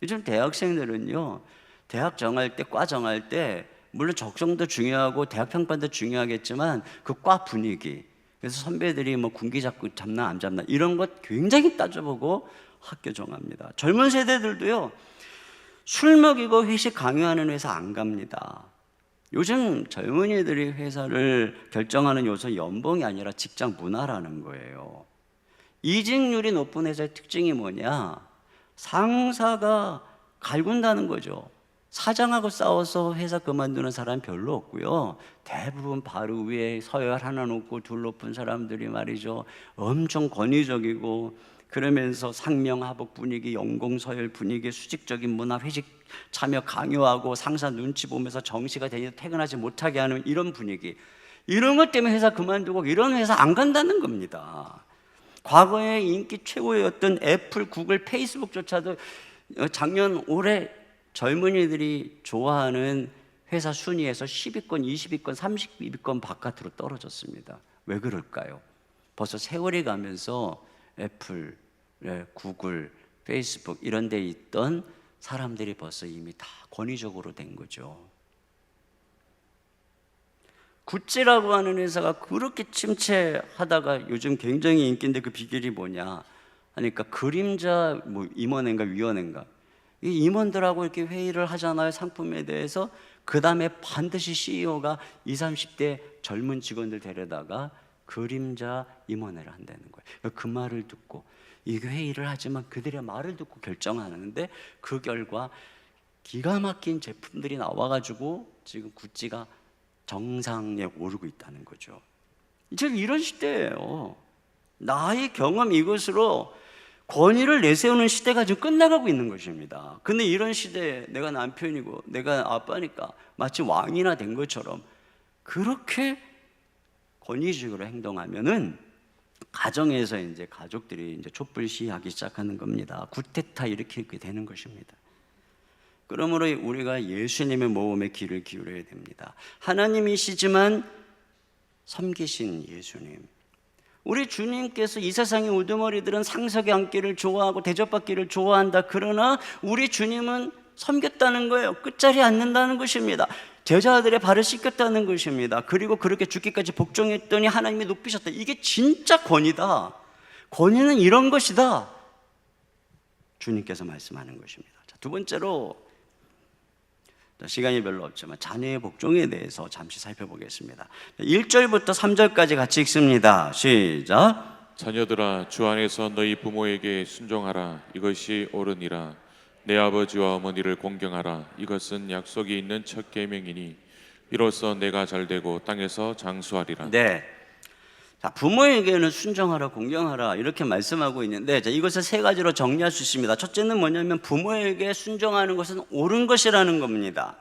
요즘 대학생들은요, 대학 정할 때, 과 정할 때 물론 적성도 중요하고 대학 평판도 중요하겠지만 그 과 분위기, 그래서 선배들이 뭐 군기 잡나 안 잡나 이런 것 굉장히 따져보고 학교 정합니다. 젊은 세대들도요, 술 먹이고 회식 강요하는 회사 안 갑니다. 요즘 젊은이들이 회사를 결정하는 요소 연봉이 아니라 직장 문화라는 거예요. 이직률이 높은 회사의 특징이 뭐냐? 상사가 갈군다는 거죠. 사장하고 싸워서 회사 그만두는 사람 별로 없고요. 대부분 바로 위에 서열 하나 놓고 둘 높은 사람들이 말이죠, 엄청 권위적이고 그러면서 상명하복 분위기, 연공 서열 분위기, 수직적인 문화, 회식 참여 강요하고 상사 눈치 보면서 정시가 되니 퇴근하지 못하게 하는 이런 분위기, 이런 것 때문에 회사 그만두고 이런 회사 안 간다는 겁니다. 과거에 인기 최고였던 애플, 구글, 페이스북조차도 작년 올해 젊은이들이 좋아하는 회사 순위에서 10위권, 20위권, 30위권 바깥으로 떨어졌습니다. 왜 그럴까요? 벌써 세월이 가면서 애플, 구글, 페이스북 이런 데 있던 사람들이 벌써 이미 다 권위적으로 된 거죠. 구찌라고 하는 회사가 그렇게 침체하다가 요즘 굉장히 인기인데 그 비결이 뭐냐 하니까 그림자 임원회인가 위원회인가, 이 임원들하고 이렇게 회의를 하잖아요, 상품에 대해서. 그 다음에 반드시 CEO가 20, 30대 젊은 직원들 데려다가 그림자 임원회를 한다는 거예요. 그 말을 듣고 이 회의를 하지만 그들의 말을 듣고 결정하는데 그 결과 기가 막힌 제품들이 나와가지고 지금 구찌가 정상에 오르고 있다는 거죠. 지금 이런 시대예요. 나의 경험 이것으로 권위를 내세우는 시대가 지금 끝나가고 있는 것입니다. 근데 이런 시대에 내가 남편이고 내가 아빠니까 마치 왕이나 된 것처럼 그렇게 권위주의로 행동하면은 가정에서 이제 가족들이 이제 촛불 시위하기 시작하는 겁니다. 구테타 일으키게 되는 것입니다. 그러므로 우리가 예수님의 모험에 귀를 기울여야 됩니다. 하나님이시지만 섬기신 예수님. 우리 주님께서 이 세상의 우두머리들은 상석에 앉기를 좋아하고 대접받기를 좋아한다. 그러나 우리 주님은 섬겼다는 거예요. 끝자리에 앉는다는 것입니다. 제자들의 발을 씻겼다는 것입니다. 그리고 그렇게 죽기까지 복종했더니 하나님이 높이셨다. 이게 진짜 권위다. 권위는 이런 것이다. 주님께서 말씀하는 것입니다. 자, 두 번째로, 시간이 별로 없지만 자녀의 복종에 대해서 잠시 살펴보겠습니다. 1절부터 3절까지 같이 읽습니다. 시작. 자녀들아, 주 안에서 너희 부모에게 순종하라. 이것이 옳으니라. 내 아버지와 어머니를 공경하라. 이것은 약속이 있는 첫 계명이니 이로써 내가 잘되고 땅에서 장수하리라. 네. 자, 부모에게는 순종하라, 공경하라 이렇게 말씀하고 있는데, 자, 이것을 세 가지로 정리할 수 있습니다. 첫째는 뭐냐면 부모에게 순종하는 것은 옳은 것이라는 겁니다.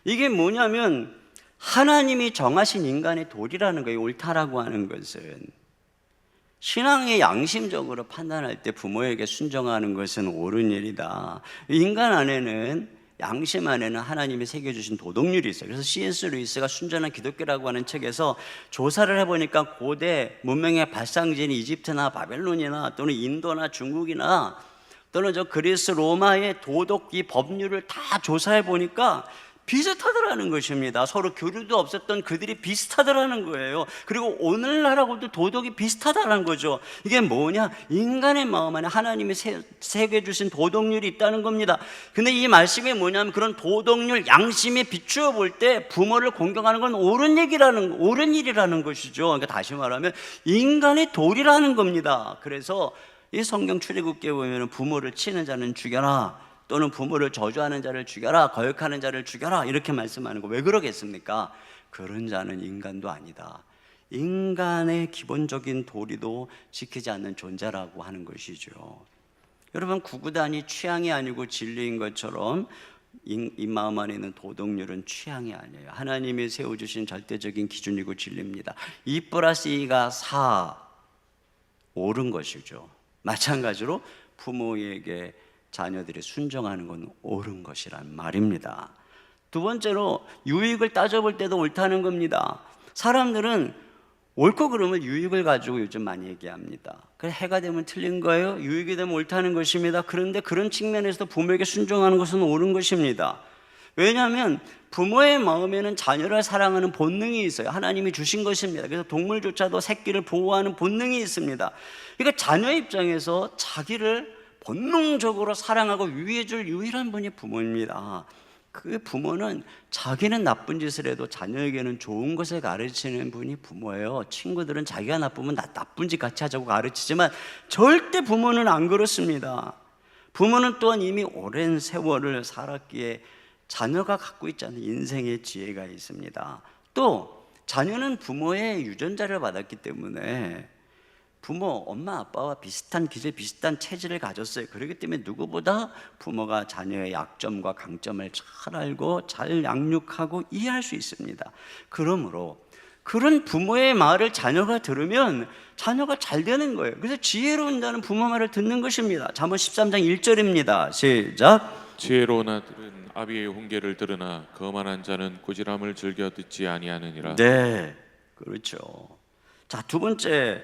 이게 뭐냐면 하나님이 정하신 인간의 도리라는 거예요. 옳다라고 하는 것은. 신앙의 양심적으로 판단할 때 부모에게 순종하는 것은 옳은 일이다. 인간 안에는, 양심 안에는 하나님이 새겨주신 도덕률이 있어요. 그래서 C.S. 루이스가 순전한 기독교라고 하는 책에서 조사를 해보니까 고대 문명의 발상지인 이집트나 바벨론이나 또는 인도나 중국이나 또는 저 그리스 로마의 도덕 이 법률을 다 조사해 보니까 비슷하더라는 것입니다. 서로 교류도 없었던 그들이 비슷하더라는 거예요. 그리고 오늘날하고도 도덕이 비슷하다는 거죠. 이게 뭐냐? 인간의 마음 안에 하나님이 새겨주신 도덕률이 있다는 겁니다. 근데 이 말씀이 뭐냐면 그런 도덕률, 양심에 비추어 볼 때 부모를 공경하는 건 옳은 일이라는 것이죠. 그러니까 다시 말하면 인간의 도리라는 겁니다. 그래서 이 성경 출애굽기에 보면 부모를 치는 자는 죽여라, 또는 부모를 저주하는 자를 죽여라, 거역하는 자를 죽여라, 이렇게 말씀하는 거 왜 그러겠습니까? 그런 자는 인간도 아니다. 인간의 기본적인 도리도 지키지 않는 존재라고 하는 것이죠. 여러분, 구구단이 취향이 아니고 진리인 것처럼 이 마음 안에 있는 도덕률은 취향이 아니에요. 하나님이 세워주신 절대적인 기준이고 진리입니다. 2+2가 4, 옳은 것이죠. 마찬가지로 부모에게 자녀들이 순종하는 건 옳은 것이란 말입니다. 두 번째로 유익을 따져볼 때도 옳다는 겁니다. 사람들은 옳고 그름을 유익을 가지고 요즘 많이 얘기합니다. 그래, 해가 되면 틀린 거예요, 유익이 되면 옳다는 것입니다. 그런데 그런 측면에서도 부모에게 순종하는 것은 옳은 것입니다. 왜냐하면 부모의 마음에는 자녀를 사랑하는 본능이 있어요. 하나님이 주신 것입니다. 그래서 동물조차도 새끼를 보호하는 본능이 있습니다. 그러니까 자녀 입장에서 자기를 본능적으로 사랑하고 위해줄 유일한 분이 부모입니다. 그 부모는 자기는 나쁜 짓을 해도 자녀에게는 좋은 것을 가르치는 분이 부모예요. 친구들은 자기가 나쁘면 나쁜 짓 같이 하자고 가르치지만 절대 부모는 안 그렇습니다. 부모는 또한 이미 오랜 세월을 살았기에 자녀가 갖고 있지 않은 인생의 지혜가 있습니다. 또 자녀는 부모의 유전자를 받았기 때문에 부모, 엄마, 아빠와 비슷한 기질, 비슷한 체질을 가졌어요. 그렇기 때문에 누구보다 부모가 자녀의 약점과 강점을 잘 알고 잘 양육하고 이해할 수 있습니다. 그러므로 그런 부모의 말을 자녀가 들으면 자녀가 잘 되는 거예요. 그래서 지혜로운 자는 부모 말을 듣는 것입니다. 잠언 13장 1절입니다. 시작. 지혜로운 아들은 아비의 훈계를 들으나 거만한 자는 꾸지람을 즐겨 듣지 아니하느니라. 네, 그렇죠. 자, 두 번째,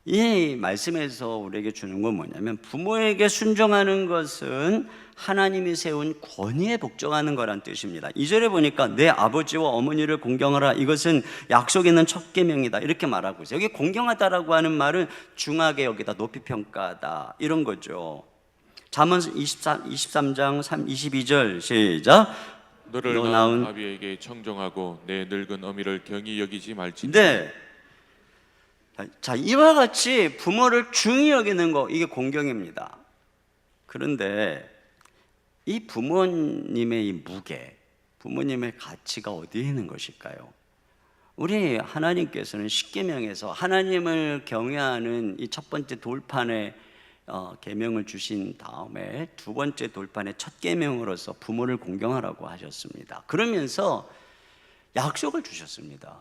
이 말씀에서 우리에게 주는 건 뭐냐면 부모에게 순종하는 것은 하나님이 세운 권위에 복종하는 거란 뜻입니다. 2절에 보니까 내 아버지와 어머니를 공경하라, 이것은 약속 있는 첫 계명이다, 이렇게 말하고 있어요. 여기 공경하다라고 하는 말은 중하게 여기다 높이 평가하다, 이런 거죠. 잠언 23장 22절 시작. 너를 너 낳은 낳은 아비에게 청정하고 내 늙은 어미를 경히 여기지 말지니. 네. 자, 이와 같이 부모를 중히 여기는 거, 이게 공경입니다. 그런데 이 부모님의 이 무게, 부모님의 가치가 어디에 있는 것일까요? 우리 하나님께서는 십계명에서 하나님을 경외하는 이 첫 번째 돌판에 계명을 주신 다음에 두 번째 돌판의 첫 계명으로서 부모를 공경하라고 하셨습니다. 그러면서 약속을 주셨습니다.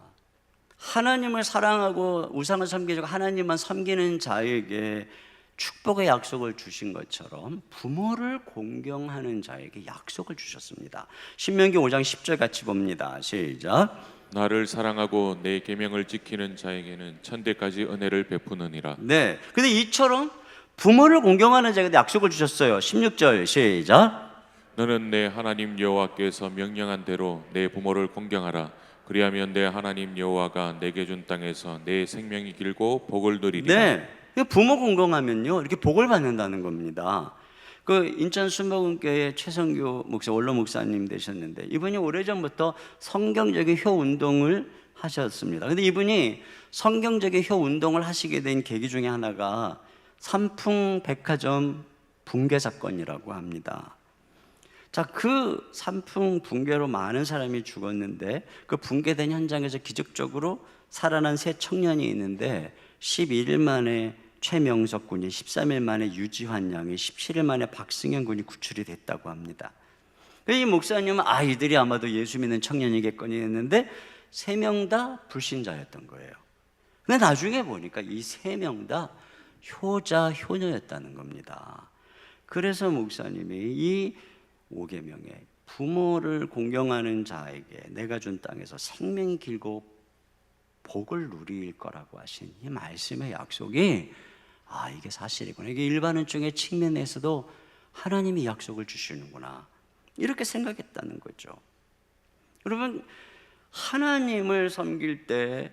하나님을 사랑하고 우상을 섬기지 않고 하나님만 섬기는 자에게 축복의 약속을 주신 것처럼 부모를 공경하는 자에게 약속을 주셨습니다. 신명기 5장 10절 같이 봅니다. 시작. 나를 사랑하고 내 계명을 지키는 자에게는 천대까지 은혜를 베푸느니라. 네. 근데 이처럼 부모를 공경하는 자에게 약속을 주셨어요. 16절 시작. 너는 내 하나님 여호와께서 명령한 대로 내 부모를 공경하라. 그리하면 내 하나님 여호와가 내게 준 땅에서 내 생명이 길고 복을 누리리라. 네. 부모 공경하면요, 이렇게 복을 받는다는 겁니다. 그 인천 순복음교회 최성규 목사, 원로 목사님 되셨는데 이분이 오래전부터 성경적인 효 운동을 하셨습니다. 근데 이분이 성경적인 효 운동을 하시게 된 계기 중에 하나가 삼풍백화점 붕괴 사건이라고 합니다. 자, 그 삼풍 붕괴로 많은 사람이 죽었는데 그 붕괴된 현장에서 기적적으로 살아난 세 청년이 있는데 11일 만에 최명석 군이, 13일 만에 유지환 양이, 17일 만에 박승현 군이 구출이 됐다고 합니다. 이 목사님은 이들이 아마도 예수 믿는 청년이겠거니 했는데 세 명 다 불신자였던 거예요. 근데 나중에 보니까 이 세 명 다 효자, 효녀였다는 겁니다. 그래서 목사님이 이 5계명에 부모를 공경하는 자에게 내가 준 땅에서 생명이 길고 복을 누릴 거라고 하신 이 말씀의 약속이 이게 사실이구나, 이게 일반론적인 측면에서도 하나님이 약속을 주시는구나, 이렇게 생각했다는 거죠. 여러분, 하나님을 섬길 때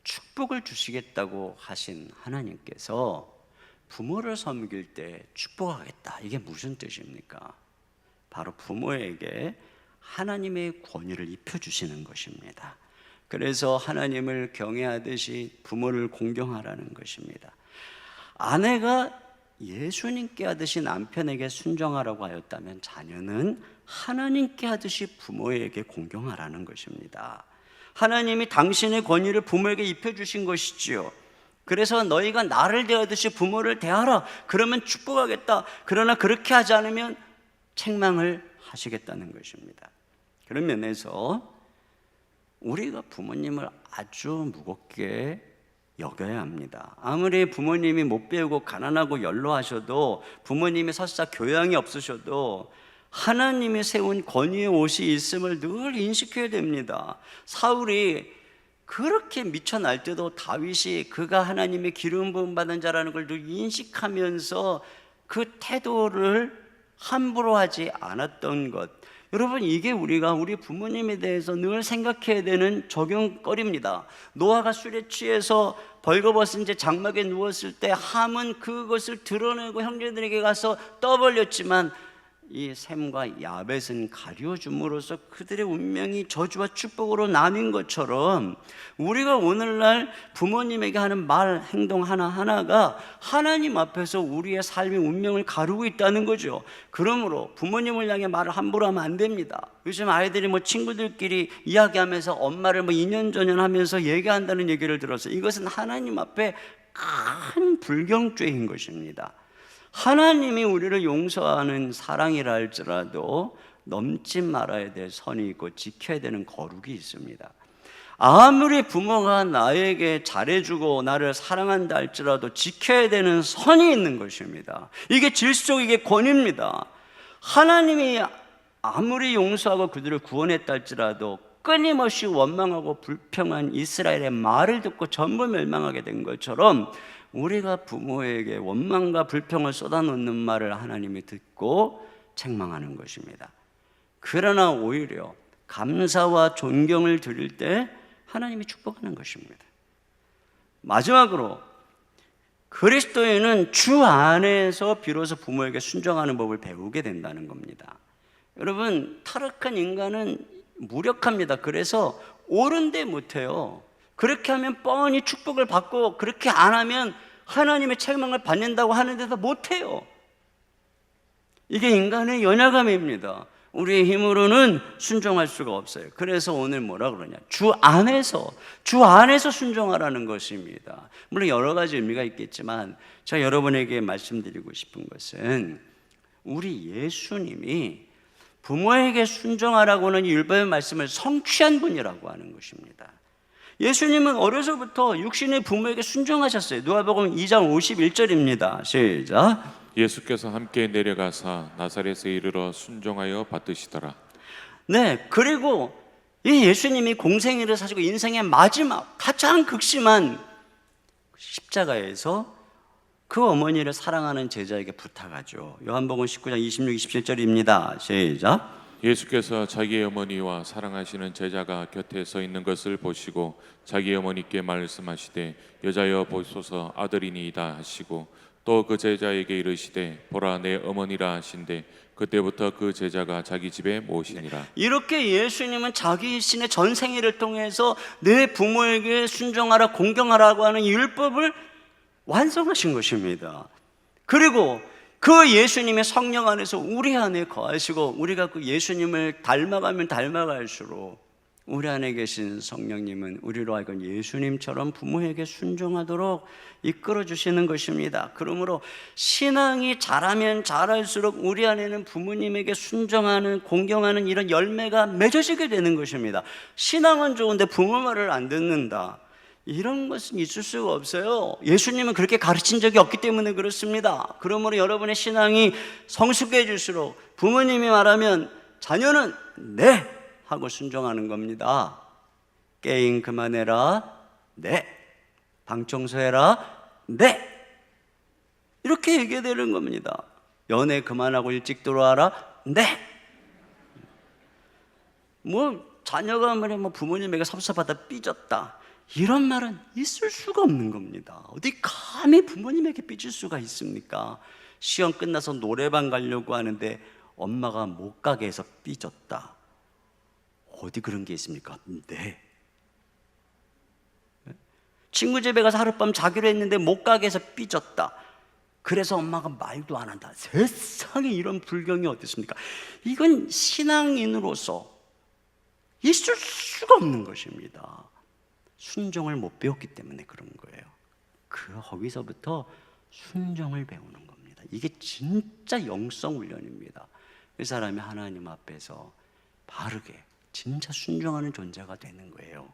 축복을 주시겠다고 하신 하나님께서 부모를 섬길 때 축복하겠다, 이게 무슨 뜻입니까? 바로 부모에게 하나님의 권위를 입혀주시는 것입니다. 그래서 하나님을 경외하듯이 부모를 공경하라는 것입니다. 아내가 예수님께 하듯이 남편에게 순종하라고 하였다면 자녀는 하나님께 하듯이 부모에게 공경하라는 것입니다. 하나님이 당신의 권위를 부모에게 입혀주신 것이지요. 그래서 너희가 나를 대하듯이 부모를 대하라, 그러면 축복하겠다. 그러나 그렇게 하지 않으면 책망을 하시겠다는 것입니다. 그런 면에서 우리가 부모님을 아주 무겁게 여겨야 합니다. 아무리 부모님이 못 배우고 가난하고 연로하셔도, 부모님이 설사 교양이 없으셔도 하나님이 세운 권위의 옷이 있음을 늘 인식해야 됩니다. 사울이 그렇게 미쳐 날 때도 다윗이 그가 하나님의 기름 부음 받은 자라는 걸 늘 인식하면서 그 태도를 함부로 하지 않았던 것, 여러분, 이게 우리가 우리 부모님에 대해서 늘 생각해야 되는 적용거리입니다. 노아가 술에 취해서 벌거벗은 채 장막에 누웠을 때 함은 그것을 드러내고 형제들에게 가서 떠벌렸지만 이 셈과 야벳은 가려줌으로써 그들의 운명이 저주와 축복으로 나뉜 것처럼 우리가 오늘날 부모님에게 하는 말, 행동 하나하나가 하나님 앞에서 우리의 삶의 운명을 가르고 있다는 거죠. 그러므로 부모님을 향해 말을 함부로 하면 안 됩니다. 요즘 아이들이 친구들끼리 이야기하면서 엄마를 2년 전년 하면서 얘기한다는 얘기를 들었어요. 이것은 하나님 앞에 큰 불경죄인 것입니다. 하나님이 우리를 용서하는 사랑이라 할지라도 넘지 말아야 될 선이 있고 지켜야 되는 거룩이 있습니다. 아무리 부모가 나에게 잘해주고 나를 사랑한다 할지라도 지켜야 되는 선이 있는 것입니다. 이게 질서, 이게 권위입니다. 하나님이 아무리 용서하고 그들을 구원했다 할지라도 끊임없이 원망하고 불평한 이스라엘의 말을 듣고 전부 멸망하게 된 것처럼 우리가 부모에게 원망과 불평을 쏟아놓는 말을 하나님이 듣고 책망하는 것입니다. 그러나 오히려 감사와 존경을 드릴 때 하나님이 축복하는 것입니다. 마지막으로 그리스도인은 주 안에서 비로소 부모에게 순종하는 법을 배우게 된다는 겁니다. 여러분, 타락한 인간은 무력합니다. 그래서 옳은 데 못해요. 그렇게 하면 뻔히 축복을 받고, 그렇게 안 하면 하나님의 책망을 받는다고 하는데도 못해요. 이게 인간의 연약함입니다. 우리의 힘으로는 순종할 수가 없어요. 그래서 오늘 뭐라 그러냐, 주 안에서 순종하라는 것입니다. 물론 여러 가지 의미가 있겠지만 제가 여러분에게 말씀드리고 싶은 것은 우리 예수님이 부모에게 순종하라고는 율법의 말씀을 성취한 분이라고 하는 것입니다. 예수님은 어려서부터 육신의 부모에게 순종하셨어요. 누가복음 2장 51절입니다. 시작. 예수께서 함께 내려가사 나사렛에 이르러 순종하여 받으시더라. 네, 그리고 이 예수님이 공생애를 사시고 인생의 마지막 가장 극심한 십자가에서 그 어머니를 사랑하는 제자에게 부탁하죠. 요한복음 19장 26, 27절입니다. 시작. 예수께서 자기의 어머니와 사랑하시는 제자가 곁에 서 있는 것을 보시고 자기 어머니께 말씀하시되 여자여 보소서 아들이니이다 하시고 또 그 제자에게 이르시되 보라 내 어머니라 하신대 그때부터 그 제자가 자기 집에 모시니라. 이렇게 예수님은 자기 신의 전생애를 통해서 내 부모에게 순종하라 공경하라고 하는 율법을 완성하신 것입니다. 그리고 그 예수님의 성령 안에서 우리 안에 거하시고 우리가 그 예수님을 닮아가면 닮아갈수록 우리 안에 계신 성령님은 우리로 하여금 예수님처럼 부모에게 순종하도록 이끌어 주시는 것입니다. 그러므로 신앙이 자라면 자랄수록 우리 안에는 부모님에게 순종하는 공경하는 이런 열매가 맺어지게 되는 것입니다. 신앙은 좋은데 부모 말을 안 듣는다, 이런 것은 있을 수가 없어요. 예수님은 그렇게 가르친 적이 없기 때문에 그렇습니다. 그러므로 여러분의 신앙이 성숙해질수록 부모님이 말하면 자녀는 네 하고 순종하는 겁니다. 게임 그만해라, 네. 방 청소해라, 네. 이렇게 얘기해야 되는 겁니다. 연애 그만하고 일찍 들어와라, 네. 뭐 자녀가 뭐 부모님에게 섭섭하다 삐졌다 이런 말은 있을 수가 없는 겁니다. 어디 감히 부모님에게 삐질 수가 있습니까? 시험 끝나서 노래방 가려고 하는데 엄마가 못 가게 해서 삐졌다. 어디 그런 게 있습니까? 네. 친구 집에 가서 하룻밤 자기로 했는데 못 가게 해서 삐졌다. 그래서 엄마가 말도 안 한다. 세상에 이런 불경이 어디 있습니까? 이건 신앙인으로서 있을 수가 없는 것입니다. 순종을 못 배웠기 때문에 그런 거예요. 거기서부터 순종을 배우는 겁니다. 이게 진짜 영성 훈련입니다. 그 사람이 하나님 앞에서 바르게 진짜 순종하는 존재가 되는 거예요.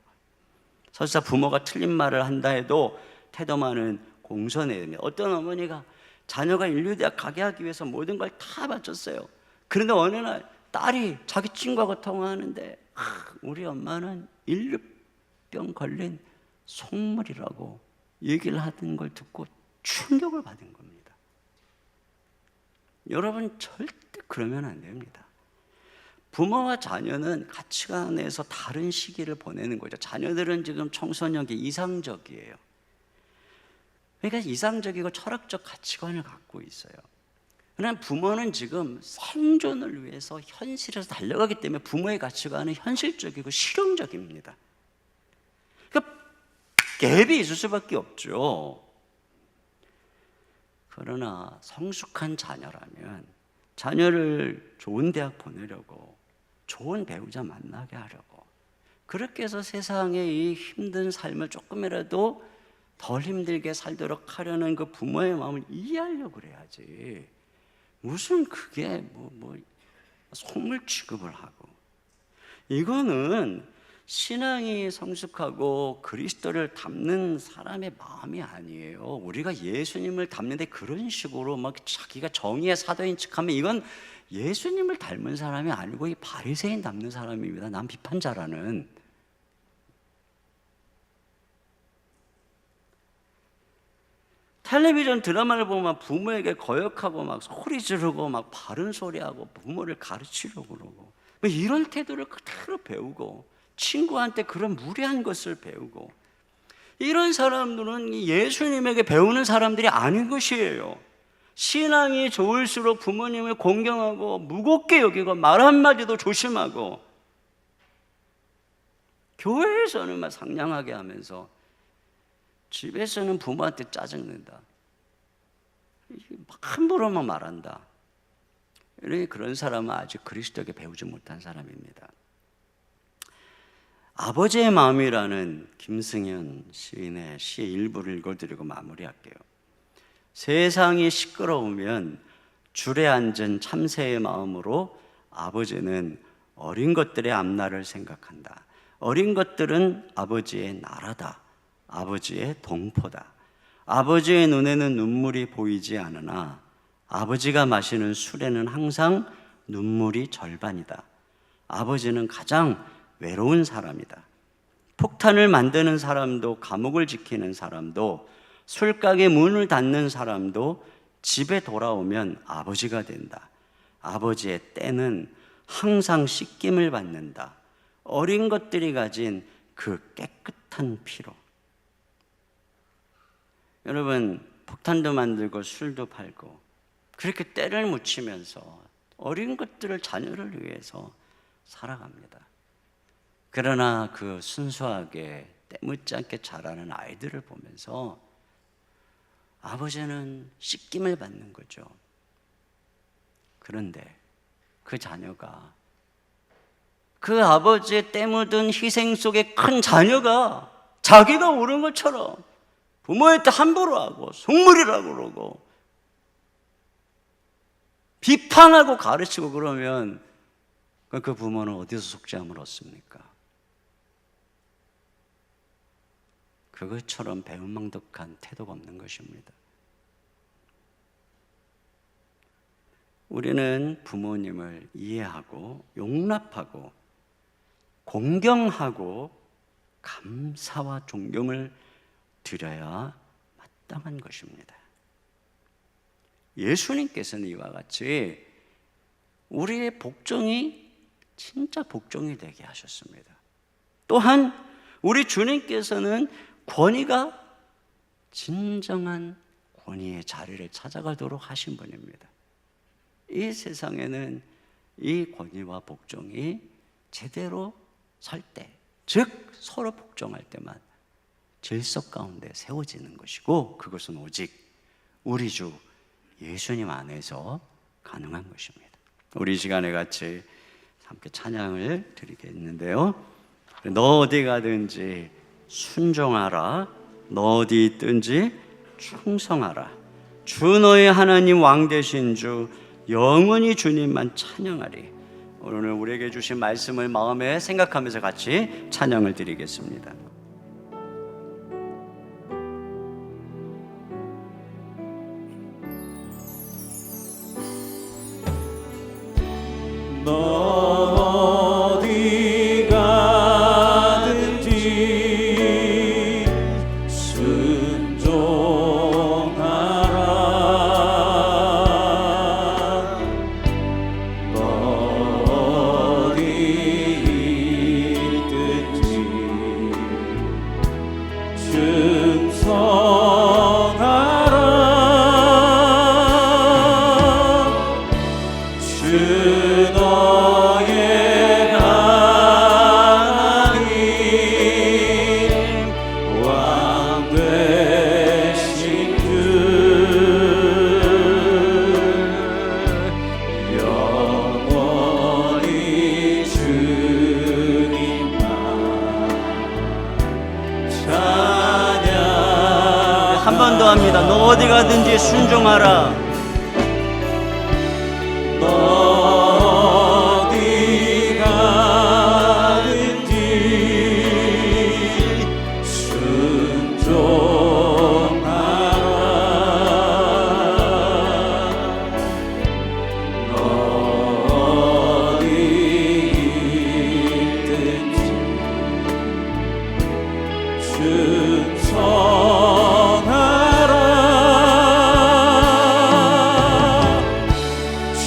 설사 부모가 틀린 말을 한다 해도 태도만은 공손해야 됩니다. 어떤 어머니가 자녀가 인류대학 가게 하기 위해서 모든 걸 다 바쳤어요. 그런데 어느 날 딸이 자기 친구하고 통화하는데 우리 엄마는 인류병 걸린 속물이라고 얘기를 하는 걸 듣고 충격을 받은 겁니다. 여러분 절대 그러면 안 됩니다. 부모와 자녀는 가치관에서 다른 시기를 보내는 거죠. 자녀들은 지금 청소년기 이상적이에요. 그러니까 이상적이고 철학적 가치관을 갖고 있어요. 그러나 부모는 지금 생존을 위해서 현실에서 달려가기 때문에 부모의 가치관은 현실적이고 실용적입니다. 그러니까 갭이 있을 수밖에 없죠. 그러나 성숙한 자녀라면 자녀를 좋은 대학 보내려고, 좋은 배우자 만나게 하려고, 그렇게 해서 세상의 이 힘든 삶을 조금이라도 덜 힘들게 살도록 하려는 그 부모의 마음을 이해하려고 그래야지. 무슨 그게 속물 취급을 하고. 이거는 신앙이 성숙하고 그리스도를 닮는 사람의 마음이 아니에요. 우리가 예수님을 닮는데 그런 식으로 막 자기가 정의의 사도인 척하면 이건 예수님을 닮은 사람이 아니고 이 바리새인 닮는 사람입니다. 남 비판자라는. 텔레비전 드라마를 보면 부모에게 거역하고 막 소리 지르고 막 바른 소리하고 부모를 가르치려고 그러고 이런 태도를 그대로 배우고 친구한테 그런 무례한 것을 배우고 이런 사람들은 예수님에게 배우는 사람들이 아닌 것이에요. 신앙이 좋을수록 부모님을 공경하고 무겁게 여기고 말 한마디도 조심하고 교회에서는 막 상냥하게 하면서 집에서는 부모한테 짜증낸다. 함부로만 말한다. 그런 사람은 아직 그리스도에게 배우지 못한 사람입니다. 아버지의 마음이라는 김승현 시인의 시의 일부를 읽어드리고 마무리할게요. 세상이 시끄러우면 줄에 앉은 참새의 마음으로 아버지는 어린 것들의 앞날을 생각한다. 어린 것들은 아버지의 나라다. 아버지의 동포다. 아버지의 눈에는 눈물이 보이지 않으나 아버지가 마시는 술에는 항상 눈물이 절반이다. 아버지는 가장 외로운 사람이다. 폭탄을 만드는 사람도 감옥을 지키는 사람도 술가게 문을 닫는 사람도 집에 돌아오면 아버지가 된다. 아버지의 때는 항상 씻김을 받는다. 어린 것들이 가진 그 깨끗한 피로. 여러분, 폭탄도 만들고 술도 팔고 그렇게 때를 묻히면서 어린 것들을 자녀를 위해서 살아갑니다. 그러나 그 순수하게 때묻지 않게 자라는 아이들을 보면서 아버지는 씻김을 받는 거죠. 그런데 그 자녀가 그 아버지의 때 묻은 희생 속에 큰 자녀가 자기가 옳은 것처럼 부모한테 함부로 하고 속물이라고 그러고 비판하고 가르치고 그러면 그 부모는 어디서 속죄함을 얻습니까? 그것처럼 배은망덕한 태도가 없는 것입니다. 우리는 부모님을 이해하고 용납하고 공경하고 감사와 존경을 드려야 마땅한 것입니다. 예수님께서는 이와 같이 우리의 복종이 진짜 복종이 되게 하셨습니다. 또한 우리 주님께서는 권위가 진정한 권위의 자리를 찾아가도록 하신 분입니다. 이 세상에는 이 권위와 복종이 제대로 설 때, 즉 서로 복종할 때만 질서 가운데 세워지는 것이고, 그것은 오직 우리 주 예수님 안에서 가능한 것입니다. 우리 이 시간에 같이 함께 찬양을 드리겠는데요. 너 어디 가든지 순종하라, 너 어디 있든지 충성하라, 주 너의 하나님 왕 되신 주 영원히 주님만 찬양하리. 오늘 우리에게 주신 말씀을 마음에 생각하면서 같이 찬양을 드리겠습니다. 너 어디 가든지 순종하라, 너 어디 있든지 충성하라, 주 너의 하나님 왕 되신 주 영원히 주님만 찬양. 한 번 더 합니다. 너 어디 가든지 순종하라. 너 어디 가든지 순종하라, 너 어디 있든지 충성하라, 주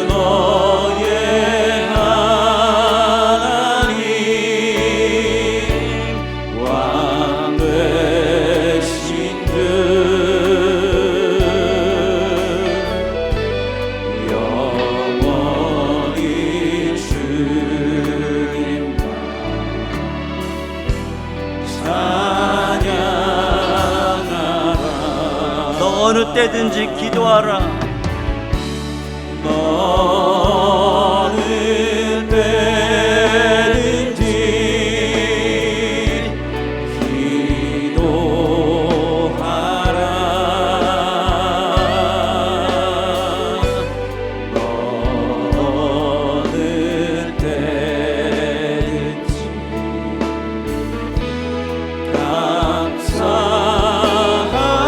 너의 하나님 왕 되신 주 영원히 주님만 찬양하라. 너 어느 때든지 기도하라. 너 어느 때든지 기도하라, 너 어느 때든지 감사하라,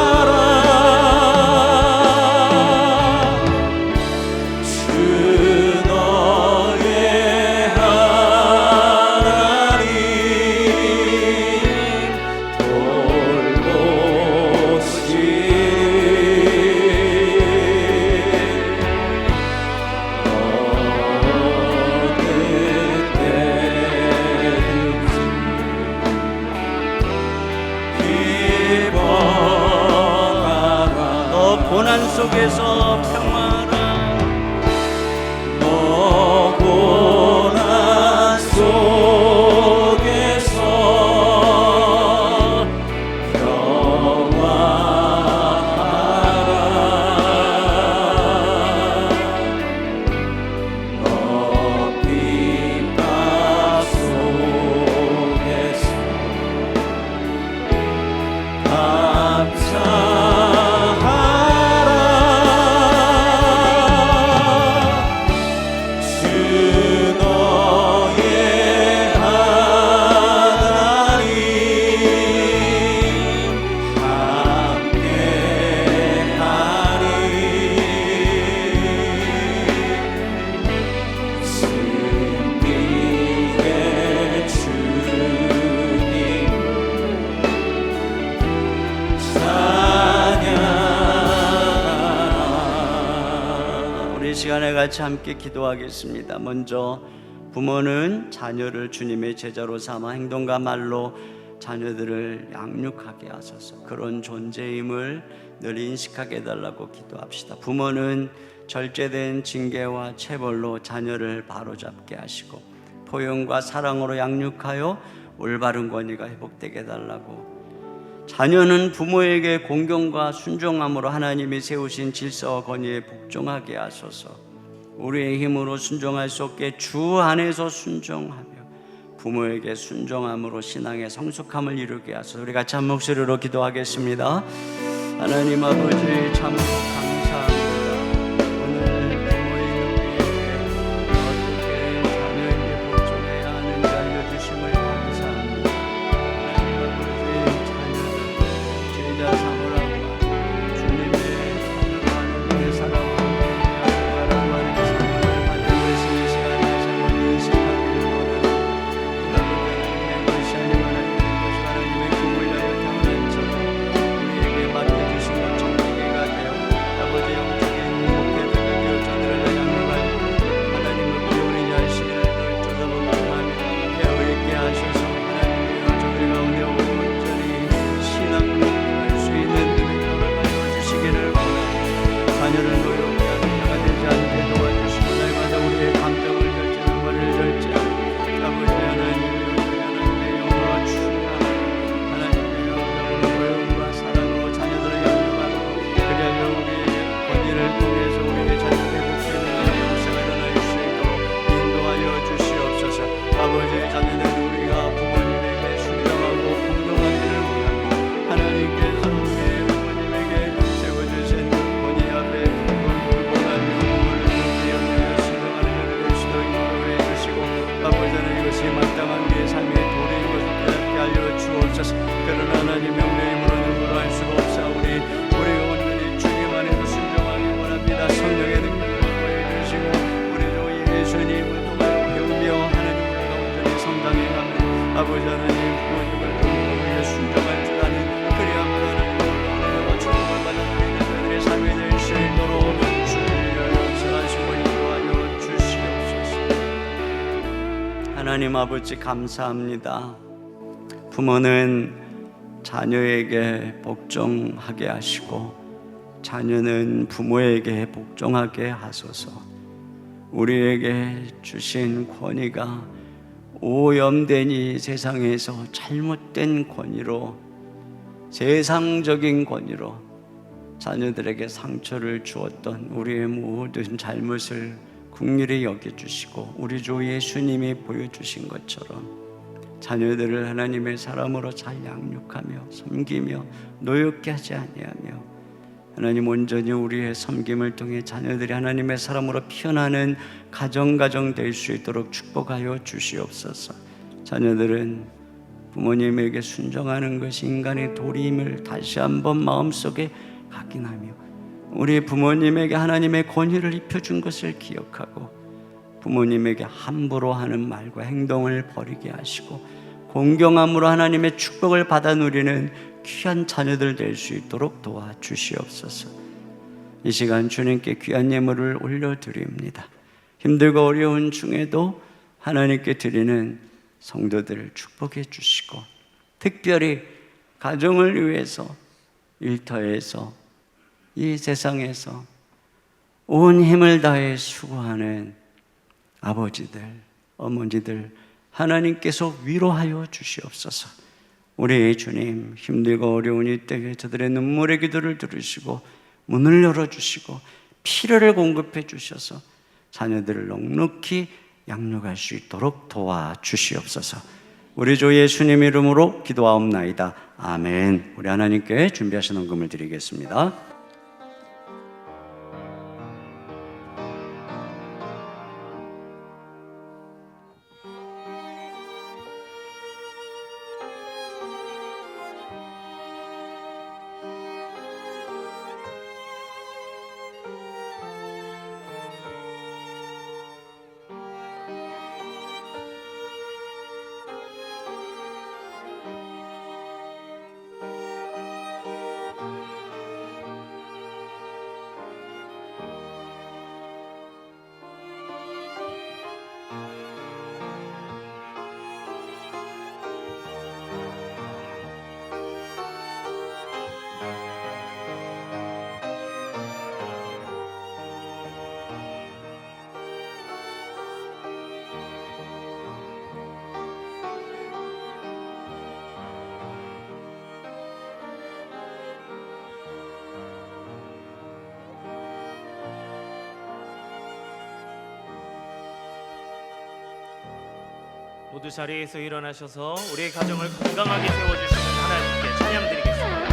같이 함께 기도하겠습니다. 먼저 부모는 자녀를 주님의 제자로 삼아 행동과 말로 자녀들을 양육하게 하소서. 그런 존재임을 늘 인식하게 해달라고 기도합시다. 부모는 절제된 징계와 체벌로 자녀를 바로잡게 하시고 포용과 사랑으로 양육하여 올바른 권위가 회복되게 해달라고. 자녀는 부모에게 공경과 순종함으로 하나님이 세우신 질서와 권위에 복종하게 하소서. 우리의 힘으로 순종할 수 없게 주 안에서 순종하며 부모에게 순종함으로 신앙의 성숙함을 이루게 하소서. 우리 같이 한 목소리로 기도하겠습니다. 하나님 아버지, 참 감사합니다. 오늘 부모인 우리에게 어떻게 자녀에게 복종해야 하는지 알려주심을 감사합니다. 하나님 아버지, 자녀들 제자 삼으라고 주님의 사랑과 하나님의 사랑을 받는 것이 이 시간 다시 한번 인식하기를 원합니다. 아버지, 하나님의 것이 아니고 하나님의 꿈을 위하여 태어난 저 우리에게 맡겨주신 것 정리가 되어 아버지 영적인 목회자가 되어 저들을 양육할 하나님을 부모인 자신을 늘 복종하며 배어있게 하셔서 하나님이여 저들 가운데 온전히 신앙을 할 수 있는 눈을 열어가여 주시기를 원합니다. 자녀를 노엽게 하는 자가 되지 않게 도와주시고 날마다 우리의 감정을 절제하는 것을 절제하고 아버지 하나님의 영광과 충만하고 하나님의 영광으로 고용과 사랑으로 자녀들을 양육하고 그리하여 우리의 권위를 통해서 우리의 자녀들의 복되는 역사가 일어날 수 있도록 인도하여 주시옵소서. 아버지, 자녀들은 우리가 부모님에게 순종하고 공경하기를 원합니다. 하나님께서 우리의 부모님에게 세워주신 권위 앞에 굴복하며 부모를 기억하며 순종하는 일을 될 수도 인도해 주시고 아버지 하나님 이것이 마땅한 우리의 삶의 도리인 것을 깨닫게 하여 주옵소서. 그러나 하나님의 우리의 힘으로는 그로 할 수가 없사오니 우리가 온전히 주님 안에서 순종하기 원합니다. 성령의 능력을 보여 주시고 우리 주 예수님을 통하여 배우며 하나님 우리가 온전히 성장해 가면 아버지 하나님 부모님을 통하여 순종할 줄 아는 그리함으로 하나님을 올라오며 축복을 받는 우리 자녀들의 삶이 될 수 있도록 주여 역사하시고 인도하여 주시옵소서. 하나님 아버지, 감사합니다. 부모는 자녀에게 복종하게 하시고 자녀는 부모에게 복종하게 하소서. 우리에게 주신 권위가 오염된 이 세상에서 잘못된 권위로, 세상적인 권위로 자녀들에게 상처를 주었던 우리의 모든 잘못을 긍휼히 여겨주시고 우리 주 예수님이 보여주신 것처럼 자녀들을 하나님의 사람으로 잘 양육하며 섬기며 노엽게 하지 아니하며 하나님 온전히 우리의 섬김을 통해 자녀들이 하나님의 사람으로 피어나는 가정 될 수 있도록 축복하여 주시옵소서. 자녀들은 부모님에게 순종하는 것이 인간의 도리임을 다시 한번 마음속에 각인하며 우리 부모님에게 하나님의 권위를 입혀준 것을 기억하고 부모님에게 함부로 하는 말과 행동을 버리게 하시고 공경함으로 하나님의 축복을 받아 누리는 귀한 자녀들 될 수 있도록 도와주시옵소서. 이 시간 주님께 귀한 예물을 올려드립니다. 힘들고 어려운 중에도 하나님께 드리는 성도들을 축복해 주시고 특별히 가정을 위해서 일터에서 이 세상에서 온 힘을 다해 수고하는 아버지들, 어머니들 하나님께서 위로하여 주시옵소서. 우리 주님, 힘들고 어려운 이때에 저들의 눈물의 기도를 들으시고 문을 열어주시고 필요를 공급해 주셔서 자녀들을 넉넉히 양육할 수 있도록 도와주시옵소서. 우리 주 예수님 이름으로 기도하옵나이다. 아멘. 우리 하나님께 준비하신 헌금을 드리겠습니다. 모두 자리에서 일어나셔서 우리의 가정을 건강하게 세워주시는 하나님께 찬양드리겠습니다.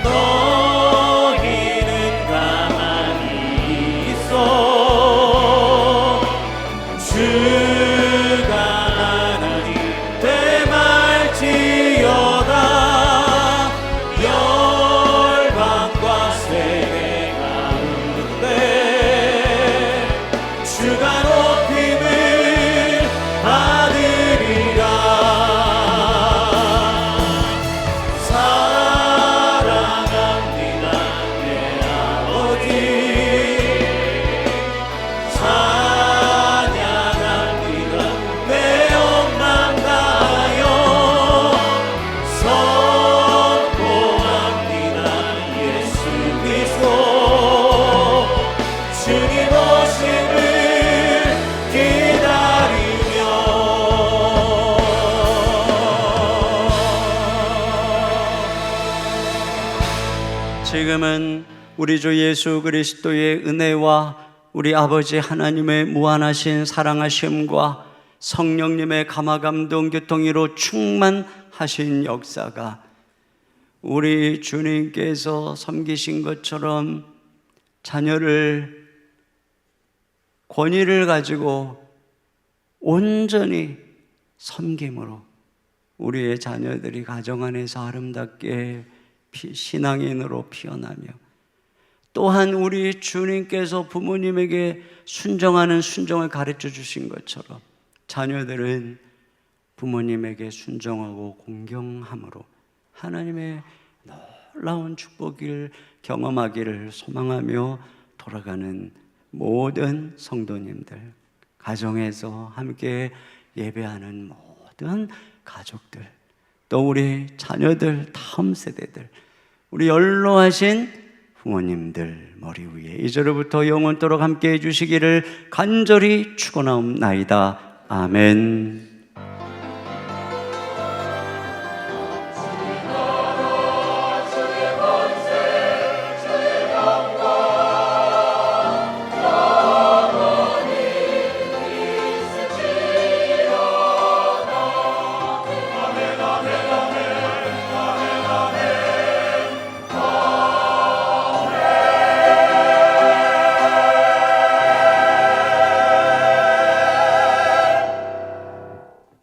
너희는 가만히 있어 주가 하나님 되말지어다 열방과 세계 가운데 주가 높임을 받으리라 사랑합니다 내 아버지 찬양합니다 내 영광 다하여 선포합니다 예수 그리스도 주님 오심을 기다리며 지금은 우리 주 예수 그리스도의 은혜와 우리 아버지 하나님의 무한하신 사랑하심과 성령님의 감화감동 교통으로 충만하신 역사가 우리 주님께서 섬기신 것처럼 자녀를 권위를 가지고 온전히 섬김으로 우리의 자녀들이 가정 안에서 아름답게 신앙인으로 피어나며 또한 우리 주님께서 부모님에게 순종하는 순종을 가르쳐 주신 것처럼 자녀들은 부모님에게 순종하고 공경함으로 하나님의 놀라운 축복을 경험하기를 소망하며 돌아가는 모든 성도님들, 가정에서 함께 예배하는 모든 가족들, 또 우리 자녀들, 다음 세대들, 우리 연로하신 부모님들 머리 위에 이제로부터 영원토록 함께 해주시기를 간절히 축원하옵나이다. 아멘.